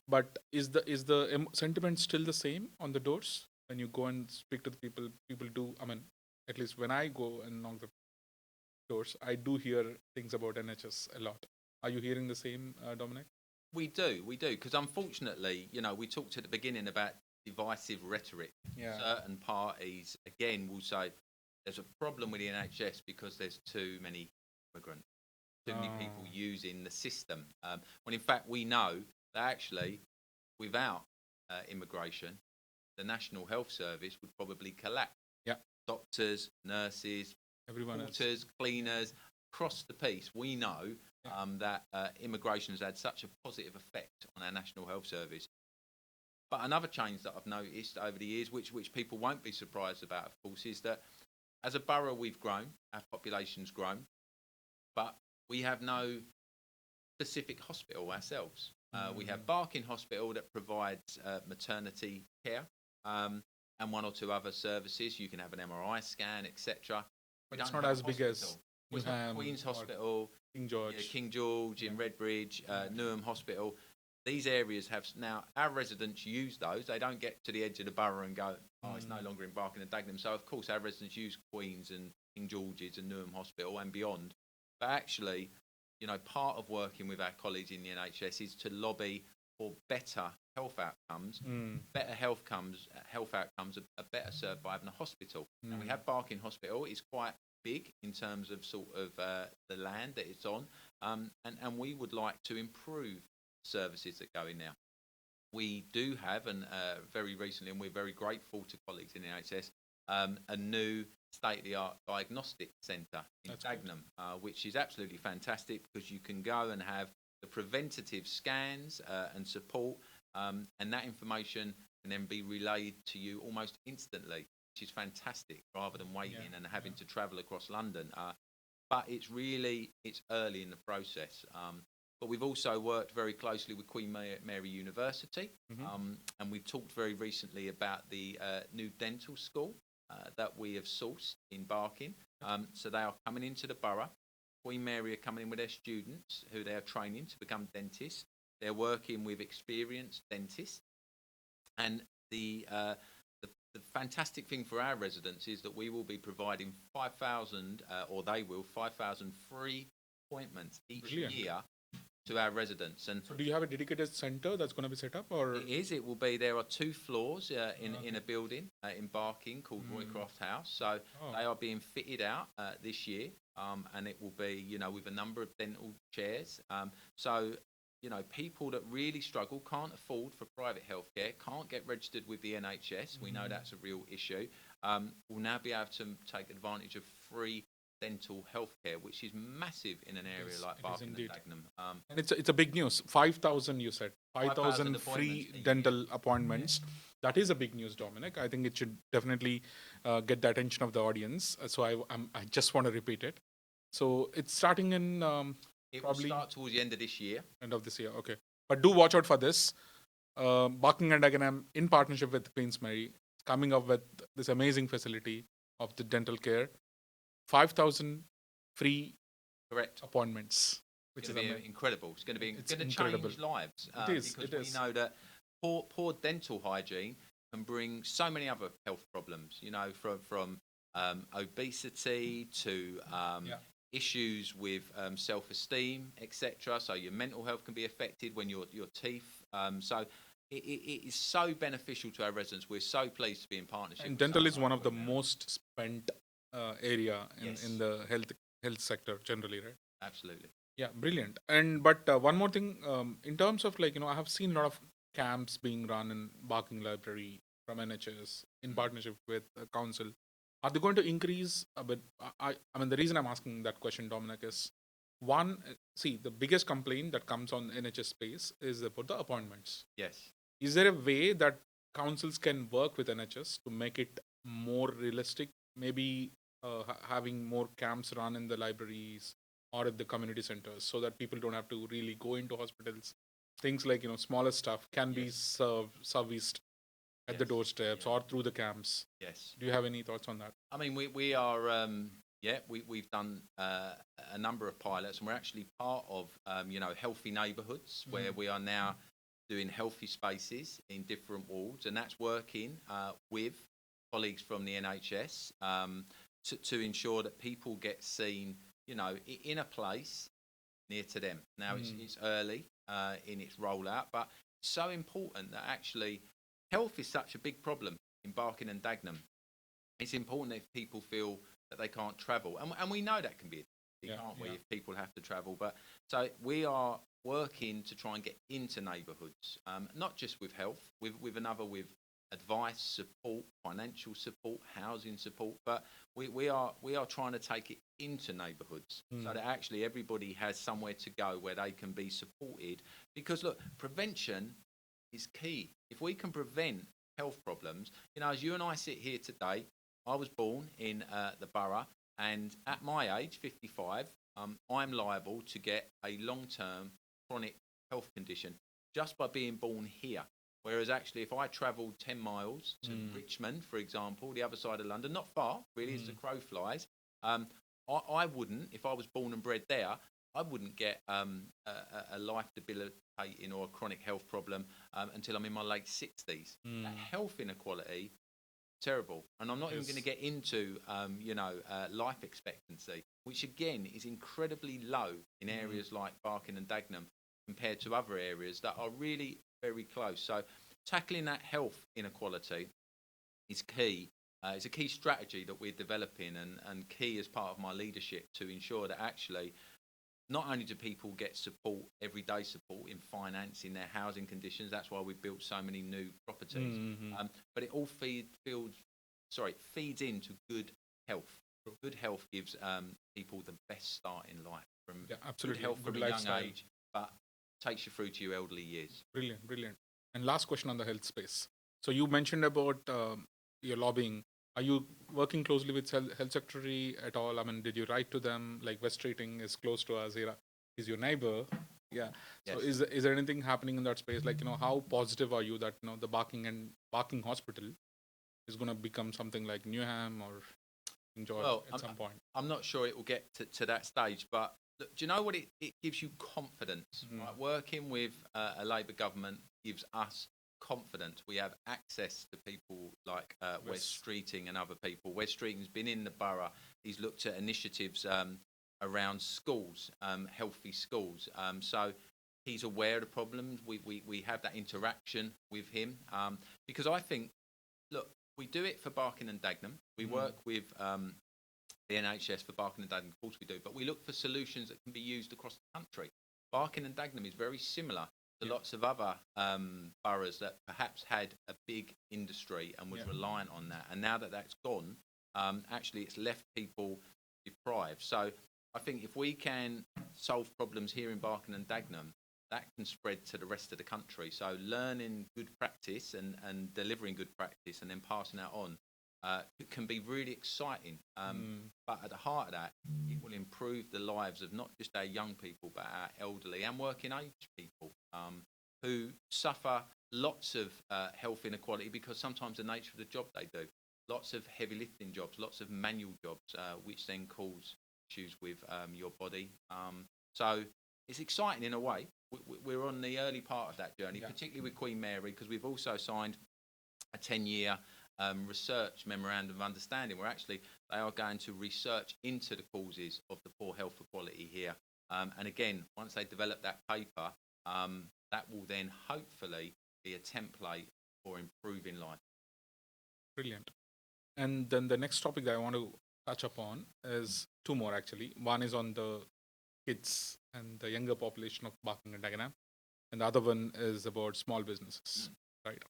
But is the sentiment still the same on the doors when you go and speak to the people? People do. I mean, at least when I go and knock the doors, I do hear things about NHS a lot. Are you hearing the same, Dominic? We do, because unfortunately, we talked at the beginning about divisive rhetoric. Certain parties, again, will say there's a problem with the NHS because there's too many immigrants, too many people using the system. When in fact we know that actually, without immigration, the National Health Service would probably collapse. Yeah. Doctors, nurses, porters, cleaners, across the piece, we know that immigration has had such a positive effect on our National Health Service. But another change that I've noticed over the years, which people won't be surprised about, of course, is that as a borough we've grown, our population's grown, but we have no specific hospital ourselves. We have Barking Hospital that provides maternity care and one or two other services. You can have an MRI scan, etc. But it's not as big as Queen's Hospital, King George. King George in Redbridge, Newham Hospital. These areas have now our residents use those. They don't get to the edge of the borough and go, oh, it's no longer in Barking and Dagenham. So of course our residents use Queen's and King George's and Newham Hospital and beyond. But actually, you know, part of working with our colleagues in the NHS is to lobby for better health outcomes. Better health outcomes are better served by having a hospital. And we have Barking Hospital. It's quite big in terms of sort of the land that it's on, and we would like to improve services that go in there. We do have, and very recently, and we're very grateful to colleagues in the NHS, a new state-of-the-art diagnostic centre in Dagenham, which is absolutely fantastic because you can go and have the preventative scans and support, and that information can then be relayed to you almost instantly, which is fantastic, rather than waiting and having to travel across London. But it's early in the process. But we've also worked very closely with Queen Mary University, and we've talked very recently about the new dental school that we have sourced in Barking. So they are coming into the borough. Queen Mary are coming in with their students who they are training to become dentists. They're working with experienced dentists. And the fantastic thing for our residents is that we will be providing 5,000, or they will, 5,000 free appointments each year to our residents. And so do you have a dedicated centre that's going to be set up, or it will be, there are 2 floors in a building in Barking called Roycroft House, so they are being fitted out this year, and it will be, you know, with a number of dental chairs, so you know, people that really struggle, can't afford for private healthcare, can't get registered with the NHS, we know that's a real issue, will now be able to take advantage of free dental healthcare, which is massive in an area like Barking and Dagenham. And it's a big news. 5,000, you said. 5,000 free dental appointments. That is a big news, Dominic. I think it should definitely get the attention of the audience. So I just want to repeat it. So it's starting in it will start towards the end of this year. End of this year, okay. But do watch out for this. Barking and Dagenham, in partnership with Queen's Mary, coming up with this amazing facility of the dental care. 5,000 free appointments, which is incredible. It's going to change lives. Because we know that poor dental hygiene can bring so many other health problems. You know, from obesity to issues with self-esteem, etc. So your mental health can be affected when your teeth. So it is so beneficial to our residents. We're so pleased to be in partnership. And dental is one of the most spent area in the health sector generally, right? Absolutely. Yeah, brilliant. And but one more thing, in terms of like, you know, I have seen a lot of camps being run in Barking Library from NHS in partnership with the council. Are they going to increase a bit? I mean, the reason I'm asking that question, Dominic, is one, see, the biggest complaint that comes on NHS space is about the appointments. Yes. Is there a way that councils can work with NHS to make it more realistic? Maybe having more camps run in the libraries or at the community centers so that people don't have to really go into hospitals. Things like, you know, smaller stuff can be serviced at the doorsteps or through the camps. Yes. Do you have any thoughts on that? I mean, we are, we've done a number of pilots, and we're actually part of, healthy neighbourhoods where we are now doing healthy spaces in different wards, and that's working with colleagues from the NHS to ensure that people get seen, you know, in a place near to them. Now, it's early in its rollout, but it's so important that actually health is such a big problem in Barking and Dagenham. It's important that people feel that they can't travel. And we know that can be a can't we, if people have to travel. But so we are working to try and get into neighbourhoods, not just with health, with advice, support, financial support, housing support, but we are trying to take it into neighbourhoods so that actually everybody has somewhere to go where they can be supported. Because look, prevention is key. If we can prevent health problems, you know, as you and I sit here today, I was born in the borough, and at my age, 55, I'm liable to get a long-term chronic health condition just by being born here. Whereas actually, if I travelled 10 miles to Richmond, for example, the other side of London, not far, really, as the crow flies, I wouldn't, if I was born and bred there, I wouldn't get a life debilitating or a chronic health problem until I'm in my late 60s. That health inequality, terrible. And I'm not even going to get into, life expectancy, which again is incredibly low in areas like Barking and Dagenham compared to other areas that are really very close. So tackling that health inequality is key. It's a key strategy that we're developing and key as part of my leadership to ensure that actually not only do people get support, everyday support in financing their housing conditions, that's why we've built so many new properties, but it all feeds into good health. Good health gives people the best start in life, from absolutely. Good health from good a lifestyle. young age, but takes you through to your elderly years. Brilliant. And last question on the health space. So you mentioned about your lobbying. Are you working closely with health secretary at all? I mean, did you write to them? Like West Streeting is close to us here. Is your neighbor? Yeah. So Yes. is there anything happening in that space? Like, how positive are you that, the Barking Hospital is going to become something like Newham or King George at some point? I'm not sure it will get to that stage, but look, do you know what it gives you confidence? Right? Working with a Labour government gives us confidence. We have access to people like West Streeting and other people. West Streeting's been in the borough. He's looked at initiatives around schools, healthy schools. So he's aware of the problems. We have that interaction with him because I think, look, we do it for Barking and Dagenham. We work with the NHS for Barking and Dagenham, of course we do, but we look for solutions that can be used across the country. Barking and Dagenham is very similar to lots of other boroughs that perhaps had a big industry and was reliant on that. And now that that's gone, actually it's left people deprived. So I think if we can solve problems here in Barking and Dagenham, that can spread to the rest of the country. So learning good practice and delivering good practice and then passing that on can be really exciting. But at the heart of that, it will improve the lives of not just our young people, but our elderly and working age people who suffer lots of health inequality because sometimes the nature of the job they do, lots of heavy lifting jobs, lots of manual jobs, which then cause issues with your body. So it's exciting in a way. We're on the early part of that journey, particularly with Queen Mary, because we've also signed a 10-year research memorandum of understanding where actually they are going to research into the causes of the poor health equality here. And again, once they develop that paper, that will then hopefully be a template for improving life. Brilliant. And then the next topic that I want to touch upon is two more actually. One is on the kids and the younger population of Barking and Dagenham, and the other one is about small businesses. Right.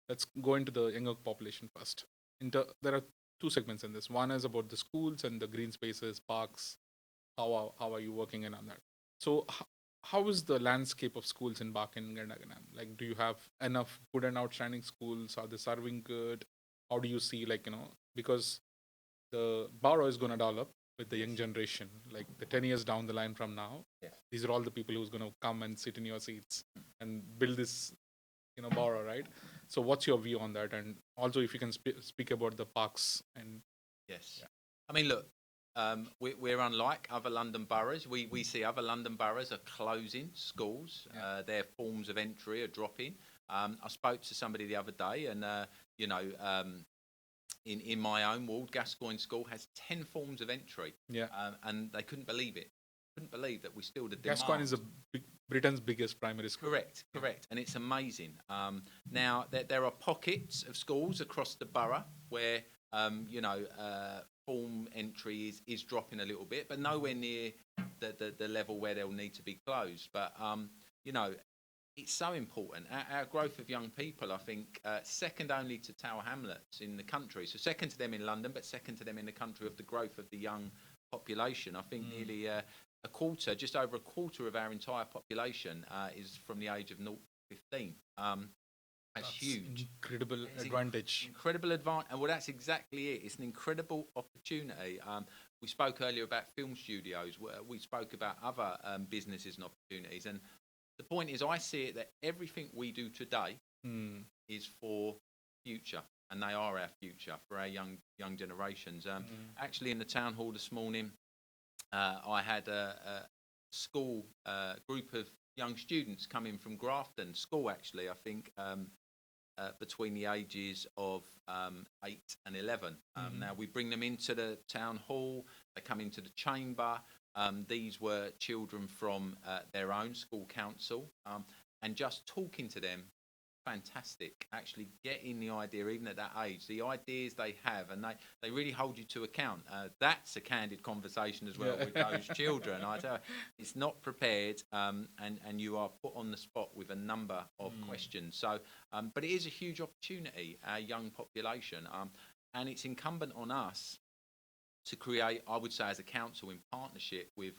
Let's go into the younger population first. There are two segments in this. One is about the schools and the green spaces, parks. How are you working in on that? So how is the landscape of schools in Barking and Dagenham? Like, do you have enough good and outstanding schools? Are they serving good? How do you see, because the borough is going to develop with the young generation, like the 10 years down the line from now, these are all the people who's going to come and sit in your seats and build this, borough, right? So what's your view on that? And also if you can speak about the parks and... Yes. Yeah. I mean, look, we're unlike other London boroughs. We see other London boroughs are closing schools. Their forms of entry are dropping. I spoke to somebody the other day and, in my own ward, Gascoigne School has 10 forms of entry. And they couldn't believe it. Couldn't believe that we still did demand. Gascoigne is Britain's biggest primary school. Correct. And it's amazing. Now, there are pockets of schools across the borough where, form entry is dropping a little bit, but nowhere near the level where they'll need to be closed. But, it's so important. Our growth of young people, I think, second only to Tower Hamlets in the country. So second to them in London, but second to them in the country of the growth of the young population. I think nearly just over a quarter of our entire population is from the age of 0 to 15. That's huge. Incredible advantage. Incredible advantage. And well, that's exactly it. It's an incredible opportunity. We spoke earlier about film studios. We spoke about other businesses and opportunities. And the point is, I see it that everything we do today is for future, and they are our future for our young generations. Actually, in the town hall this morning, I had a school group of young students coming from Grafton School. Actually, I think between the ages of 8 and 11. Now we bring them into the town hall. They come into the chamber. These were children from their own school council, and just talking to them, fantastic. Actually getting the idea, even at that age, the ideas they have, and they really hold you to account. That's a candid conversation as well with those children. I tell you, it's not prepared, and you are put on the spot with a number of questions. So, but it is a huge opportunity, our young population, and it's incumbent on us to create, I would say, as a council, in partnership with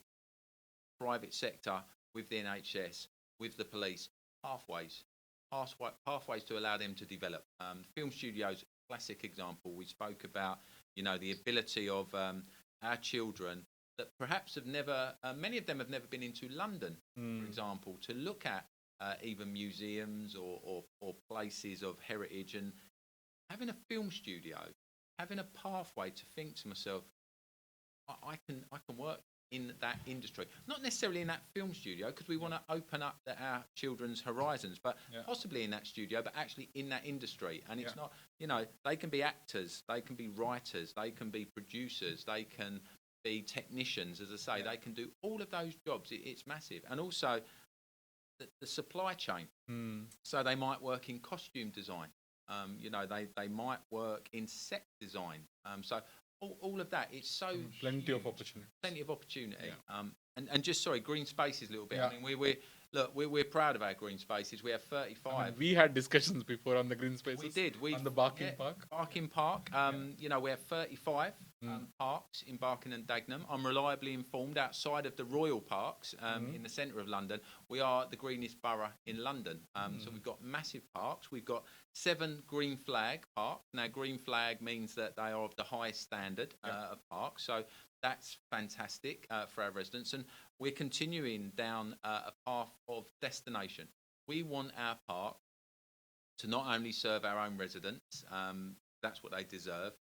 private sector, with the NHS, with the police, pathways to allow them to develop. Film studios, classic example. We spoke about, the ability of our children that perhaps have never, many of them have never been into London, for example, to look at even museums or places of heritage, and having a film studio, having a pathway to think to myself, I can work in that industry, not necessarily in that film studio, because we want to open up our children's horizons, but possibly in that studio, but actually in that industry. And it's not, they can be actors, they can be writers, they can be producers, they can be technicians, as I say, they can do all of those jobs. It's massive. And also the supply chain. So they might work in costume design, they might work in set design. So all of that, it's so plenty huge. of opportunity. Plenty of opportunity. And just, sorry, green spaces a little bit. I mean, we're proud of our green spaces. We have 35. I mean, we had discussions before on the green spaces. We did. On the Barking Park. Barking Park. We have 35 parks in Barking and Dagenham. I'm reliably informed, outside of the Royal Parks in the centre of London, we are the greenest borough in London. So we've got massive parks. We've got 7 green flag parks. Now, green flag means that they are of the highest standard of parks. So that's fantastic for our residents. And we're continuing down a path of destination. We want our park to not only serve our own residents, that's what they deserve,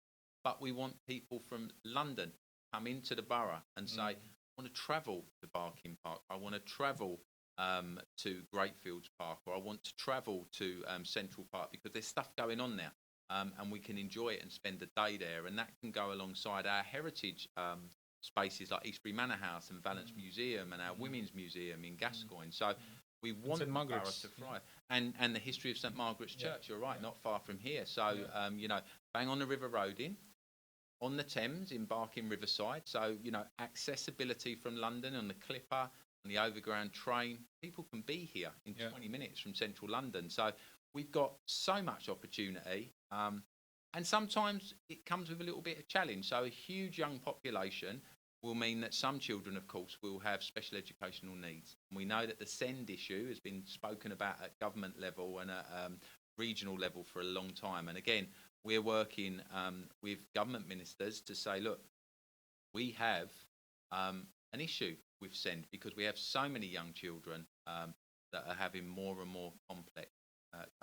but we want people from London come into the borough and say, I want to travel to Barking Park, I want to travel to Greatfields Park, or I want to travel to Central Park, because there's stuff going on there. And we can enjoy it and spend a day there, and that can go alongside our heritage spaces like Eastbury Manor House and Valence Museum and our Women's Museum in Gascoigne. So we want the borough to thrive, and the history of St Margaret's Church. You're right, not far from here. So bang on the River Road on the Thames in Barking Riverside. So accessibility from London on the Clipper and the overground train. People can be here in 20 minutes from central London. So we've got so much opportunity, and sometimes it comes with a little bit of challenge. So a huge young population will mean that some children, of course, will have special educational needs. And we know that the SEND issue has been spoken about at government level and at regional level for a long time. And again, we're working with government ministers to say, look, we have an issue with SEND because we have so many young children that are having more and more complex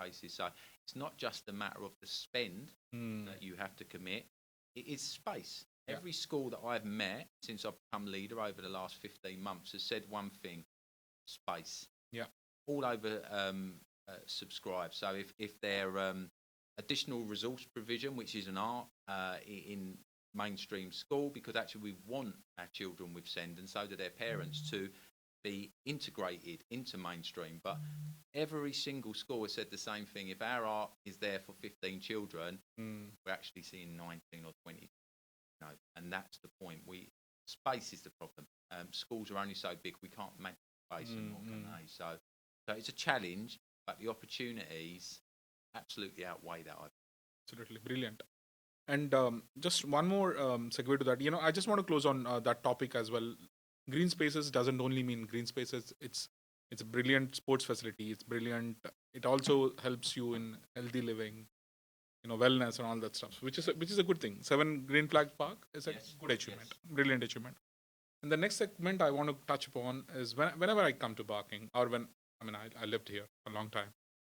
cases. So it's not just a matter of the spend that you have to commit, it is space. Every school that I've met since I've become leader over the last 15 months has said one thing: space. All over subscribe. So if there additional resource provision, which is an art in mainstream school, because actually we want our children with SEND, and so do their parents, to be integrated into mainstream. But every single school has said the same thing: if our art is there for 15 children, we're actually seeing 19 or 20. And that's the point. Space is the problem. Schools are only so big, we can't make space, and what can they? So it's a challenge, but the opportunities absolutely outweigh that. Absolutely brilliant. And just one more segue to that. I just want to close on that topic as well. Green spaces doesn't only mean green spaces. It's a brilliant sports facility. It's brilliant. It also helps you in healthy living. wellness and all that stuff, which is a good thing. 7 Green Flag Park is a good achievement, brilliant achievement. And the next segment I want to touch upon is whenever I come to Barking, or I lived here a long time.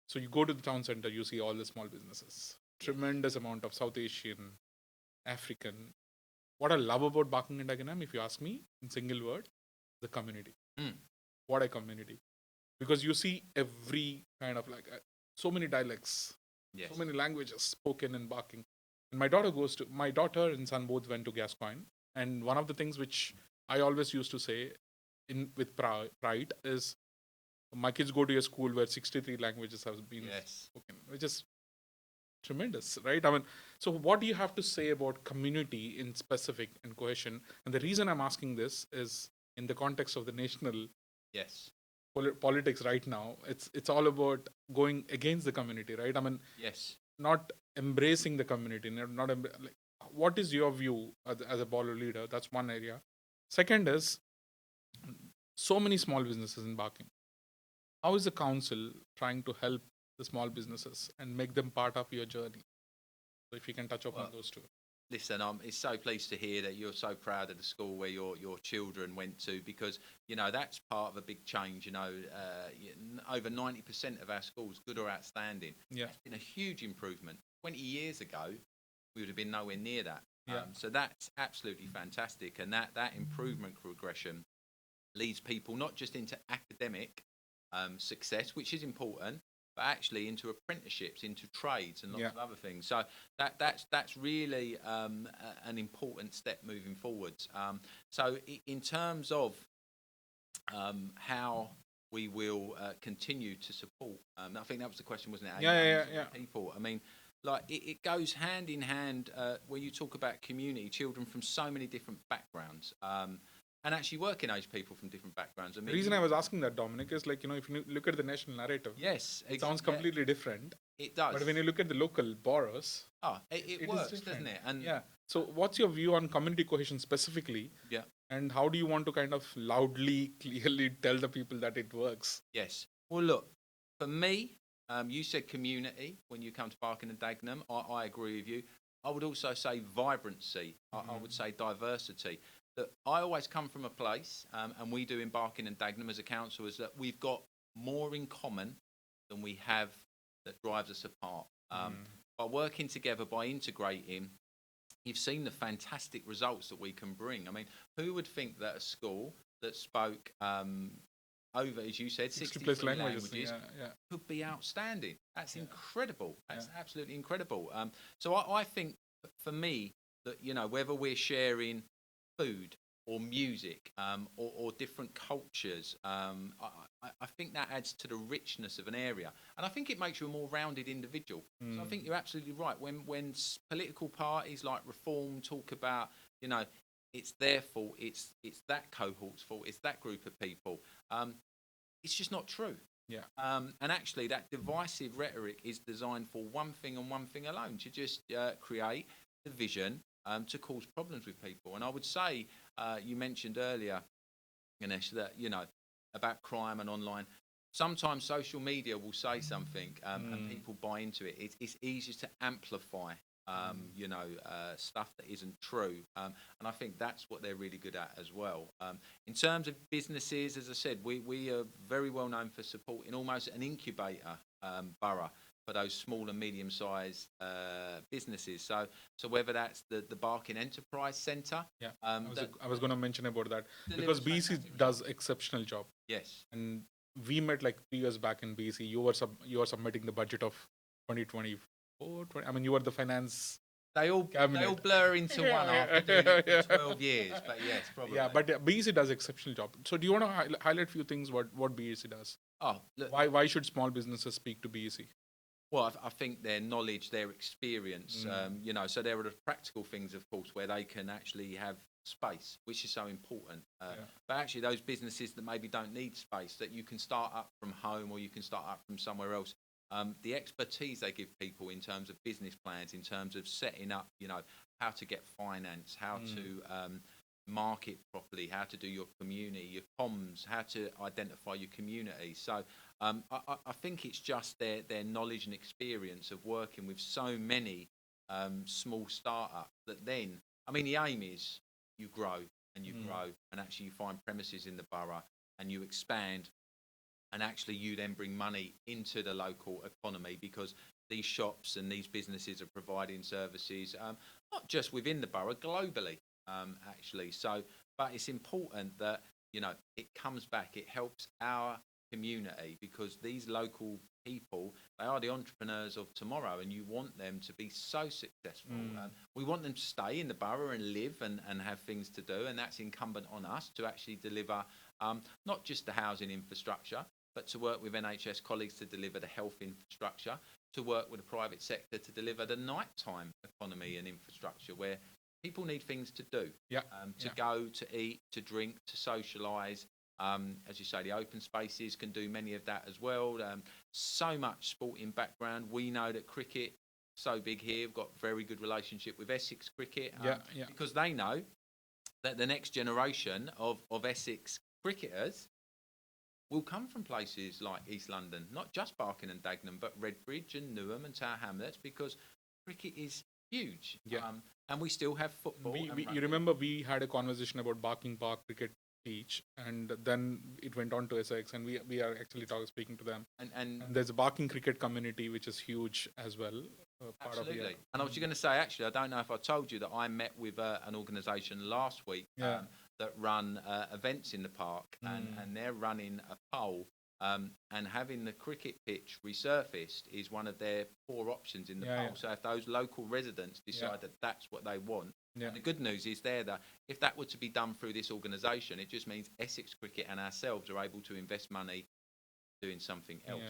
So you go to the town center, you see all the small businesses, tremendous amount of South Asian, African. What I love about Barking and Dagenham, if you ask me, in single word, the community. What a community. Because you see every kind of so many dialects, so many languages spoken in Barking. And my daughter and son both went to Gascoigne. And one of the things which I always used to say with pride is, my kids go to a school where 63 languages have been spoken, which is tremendous, right? So what do you have to say about community in specific and cohesion? And the reason I'm asking this is in the context of the national politics right now. It's all about going against the community, right? Not embracing the community. What is your view as a borough leader? That's one area. Second is, so many small businesses in Barking. How is the council trying to help the small businesses and make them part of your journey? So if you can touch upon those two. Listen, I'm so pleased to hear that you're so proud of the school where your children went to, because, that's part of a big change. Over 90% of our schools, good or outstanding. Yeah. It's been a huge improvement. 20 years ago, we would have been nowhere near that. Yeah. So that's absolutely fantastic. And that improvement progression leads people not just into academic success, which is important, but actually into apprenticeships, into trades and lots of other things. So that's really an important step moving forwards. So in terms of how we will continue to support, I think that was the question, wasn't it? Yeah. People. It goes hand in hand when you talk about community, children from so many different backgrounds. And actually working age people from different backgrounds. The reason I was asking that, Dominic, is if you look at the national narrative, it sounds completely different. It does. But when you look at the local boroughs, it works, doesn't it? And so what's your view on community cohesion specifically? Yeah. And how do you want to kind of loudly, clearly tell the people that it works? Yes. Well, look, for me, you said community when you come to Barking and Dagenham. I agree with you. I would also say vibrancy. I would say diversity. That I always come from a place, and we do in Barking and Dagenham as a council, is that we've got more in common than we have that drives us apart. By working together, by integrating, you've seen the fantastic results that we can bring. Who would think that a school that spoke over, as you said, 63 languages could be outstanding? That's incredible. That's absolutely incredible. So I think, for me, that whether we're sharing food or music or different cultures, I think that adds to the richness of an area, and I think it makes you a more rounded individual. So I think you're absolutely right. When political parties like Reform talk about it's their fault, it's that cohort's fault, it's that group of people, it's just not true. And actually that divisive rhetoric is designed for one thing and one thing alone, to just create division, to cause problems with people. And I would say, you mentioned earlier, Ganesh, that, about crime and online. Sometimes social media will say something and people buy into it. It's easier to amplify, stuff that isn't true. And I think that's what they're really good at as well. In terms of businesses, as I said, we are very well known for supporting almost an incubator borough for those small and medium-sized businesses. So whether that's the Barking Enterprise Centre. I was going to mention about that, because BC does exceptional job. Yes. And we met 3 years back in BC. You were submitting the budget of 2024. You were the finance. They all blur into one after doing it for 12 years. But yes, probably. Yeah, but BC does exceptional job. So do you want to highlight a few things what BC does? Look, why should small businesses speak to BC? Well, I think their knowledge, their experience, so there are the practical things, of course, where they can actually have space, which is so important. But actually those businesses that maybe don't need space, that you can start up from home or you can start up from somewhere else, the expertise they give people in terms of business plans, in terms of setting up, how to get finance, how to market properly, how to do your community, your comms, how to identify your community. So I think it's just their knowledge and experience of working with so many small startups that then, I mean, the aim is you grow and you grow, and actually you find premises in the borough and you expand, and actually you then bring money into the local economy, because these shops and these businesses are providing services, not just within the borough, globally, actually. So, but it's important that, you know, it comes back, it helps our community, because these local people, they are the entrepreneurs of tomorrow, and you want them to be so successful. We want them to stay in the borough and live and have things to do, and that's incumbent on us to actually deliver not just the housing infrastructure, but to work with NHS colleagues to deliver the health infrastructure, to work with the private sector to deliver the nighttime economy and infrastructure, where people need things to do, to go, to eat, to drink, to socialise. As you say, the open spaces can do many of that as well. So much sporting background. We know that cricket, so big here. We've got very good relationship with Essex Cricket, because they know that the next generation of Essex cricketers will come from places like East London, not just Barking and Dagenham, but Redbridge and Newham and Tower Hamlets, because cricket is huge. And we still have football. You remember we had a conversation about Barking Park cricket pitch, and then it went on to Essex, and we are actually speaking to them. And there's a Barking cricket community which is huge as well. Absolutely. And I was going to say, actually, I don't know if I told you that I met with an organisation last week that run events in the park, and they're running a poll, and having the cricket pitch resurfaced is one of their 4 options in the poll. So if those local residents decide that that's what they want, and the good news is that if that were to be done through this organisation, it just means Essex Cricket and ourselves are able to invest money doing something else.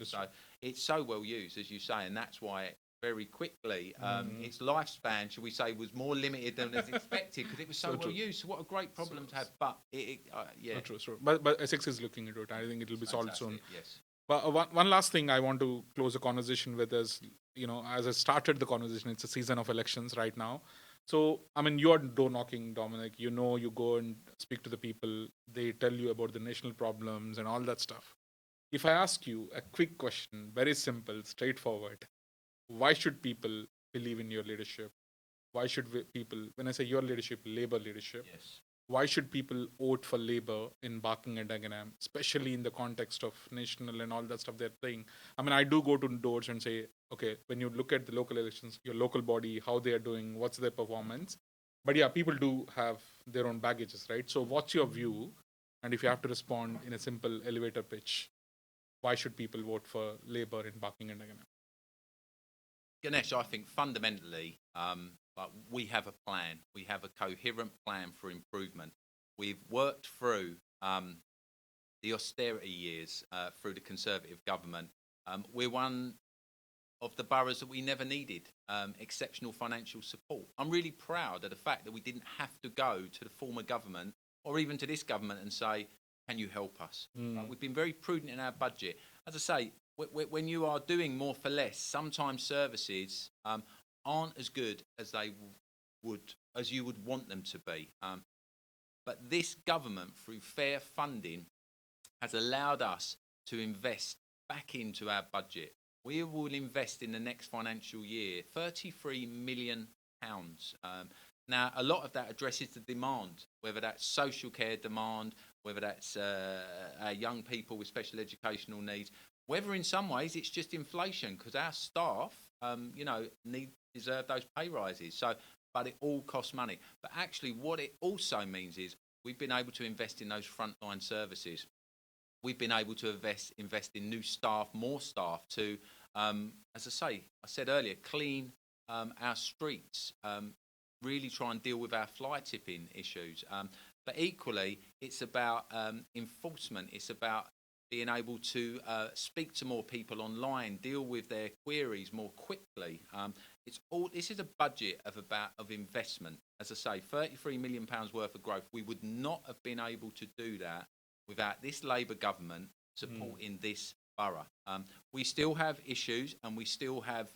So it's so well used, as you say, and that's why very quickly its lifespan, shall we say, was more limited than was expected, because it was so well used. So what a great problem to have. But true. But Essex is looking into it. I think it will be solved soon. Yes. But one last thing I want to close the conversation with is, you know, as I started the conversation, it's a season of elections right now. So, I mean, you are door knocking, Dominic. You know, you go and speak to the people. They tell you about the national problems and all that stuff. If I ask you a quick question, very simple, straightforward, why should people believe in your leadership? Why should people, when I say your leadership, Labour leadership, why should people vote for Labour in Barking and Dagenham, especially in the context of national and all that stuff they're saying? I mean, I do go to doors and say, okay, when you look at the local elections, your local body, how they are doing, what's their performance? But yeah, people do have their own baggages, right? So what's your view? And if you have to respond in a simple elevator pitch, why should people vote for Labour in Barking and Dagenham? Ganesh, I think fundamentally, we have a plan. We have a coherent plan for improvement. We've worked through the austerity years through the Conservative government. We're one of the boroughs that we never needed exceptional financial support. I'm really proud of the fact that we didn't have to go to the former government or even to this government and say, can you help us? We've been very prudent in our budget. As I say, when you are doing more for less, sometimes services aren't as good as you would want them to be. But this government, through fair funding, has allowed us to invest back into our budget. We will invest in the next financial year £33 million. Now, a lot of that addresses the demand, whether that's social care demand, whether that's our young people with special educational needs, whether in some ways it's just inflation, because our staff, deserve those pay rises. So, but it all costs money. But actually, what it also means is we've been able to invest in those frontline services. We've been able to invest in new staff, more staff to, as I said earlier, clean our streets, really try and deal with our fly tipping issues. But equally, it's about enforcement. It's about being able to speak to more people online, deal with their queries more quickly. This is a budget of investment. As I say, £33 million worth of growth. We would not have been able to do that without this Labour government supporting this borough. We still have issues and we still have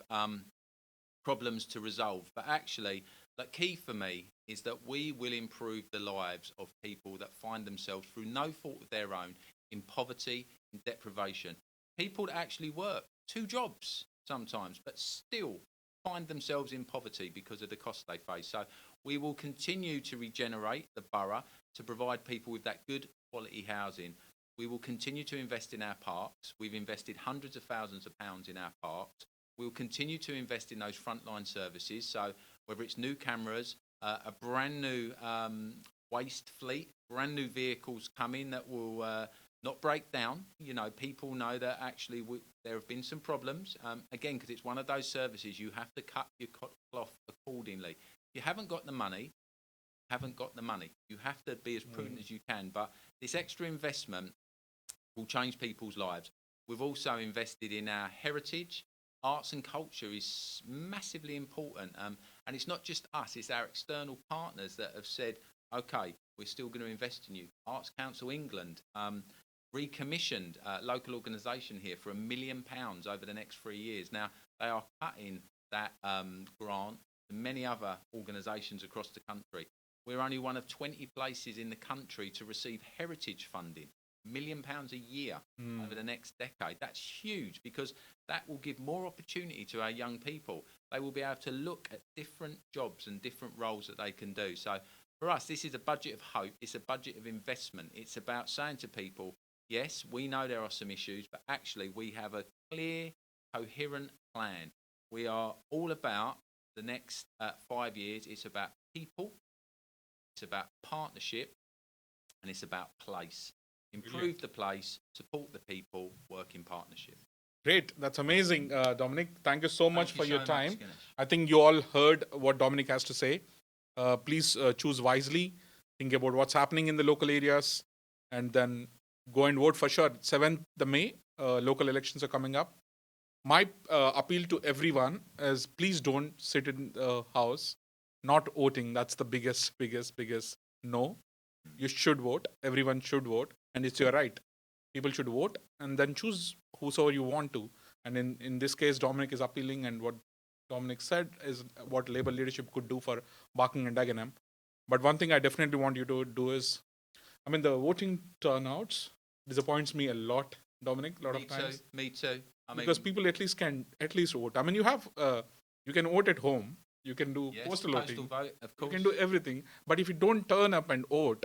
problems to resolve. But actually, the key for me is that we will improve the lives of people that find themselves, through no fault of their own, in poverty, in deprivation. People that actually work 2 jobs sometimes, but still find themselves in poverty because of the costs they face. So we will continue to regenerate the borough to provide people with that good quality housing. We will continue to invest in our parks. We've invested hundreds of thousands of pounds in our parks. We'll continue to invest in those frontline services. So whether it's new cameras, a brand new waste fleet, brand new vehicles coming that will not break down. You know, people know that actually there have been some problems. Again, because it's one of those services, you have to cut your cloth accordingly. If you haven't got the money, You have to be as prudent as you can. But this extra investment will change people's lives. We've also invested in our heritage. Arts and culture is massively important. And it's not just us, it's our external partners that have said, okay, we're still going to invest in you. Arts Council England recommissioned a local organisation here for £1 million over the next 3 years. Now, they are cutting that grant to many other organisations across the country. We're only one of 20 places in the country to receive heritage funding, £1 million a year over the next decade. That's huge, because that will give more opportunity to our young people. They will be able to look at different jobs and different roles that they can do. So for us, this is a budget of hope. It's a budget of investment. It's about saying to people, yes, we know there are some issues, but actually we have a clear, coherent plan. We are all about the next 5 years. It's about people, it's about partnership, and it's about place. Improve the place, support the people, work in partnership. Great. That's amazing, Dominic. Thank you so much for your time. I think you all heard what Dominic has to say. Please choose wisely. Think about what's happening in the local areas, and then go and vote for sure. 7th May, local elections are coming up. My appeal to everyone is, please don't sit in the house not voting. That's the biggest no. You should vote. Everyone should vote. And it's your right. People should vote and then choose whosoever you want to. And in this case, Dominic is appealing, and what Dominic said is what Labour leadership could do for Barking and Dagenham. But one thing I definitely want you to do is, the voting turnouts disappoints me a lot, Dominic, a lot of times. Me too. Because people at least can vote. You have, you can vote at home. You can do postal voting. Vote, of course. You can do everything. But if you don't turn up and vote,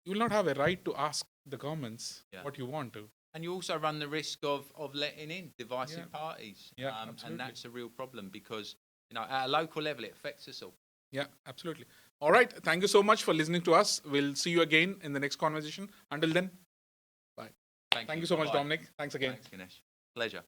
you will not have a right to ask the governments what you want to. And you also run the risk of letting in divisive parties. Yeah, and that's a real problem, because at a local level it affects us all. Yeah, absolutely. All right. Thank you so much for listening to us. We'll see you again in the next conversation. Until then, bye. Thank you so much, Dominic. Thanks again. Thanks, Ganesh. Pleasure.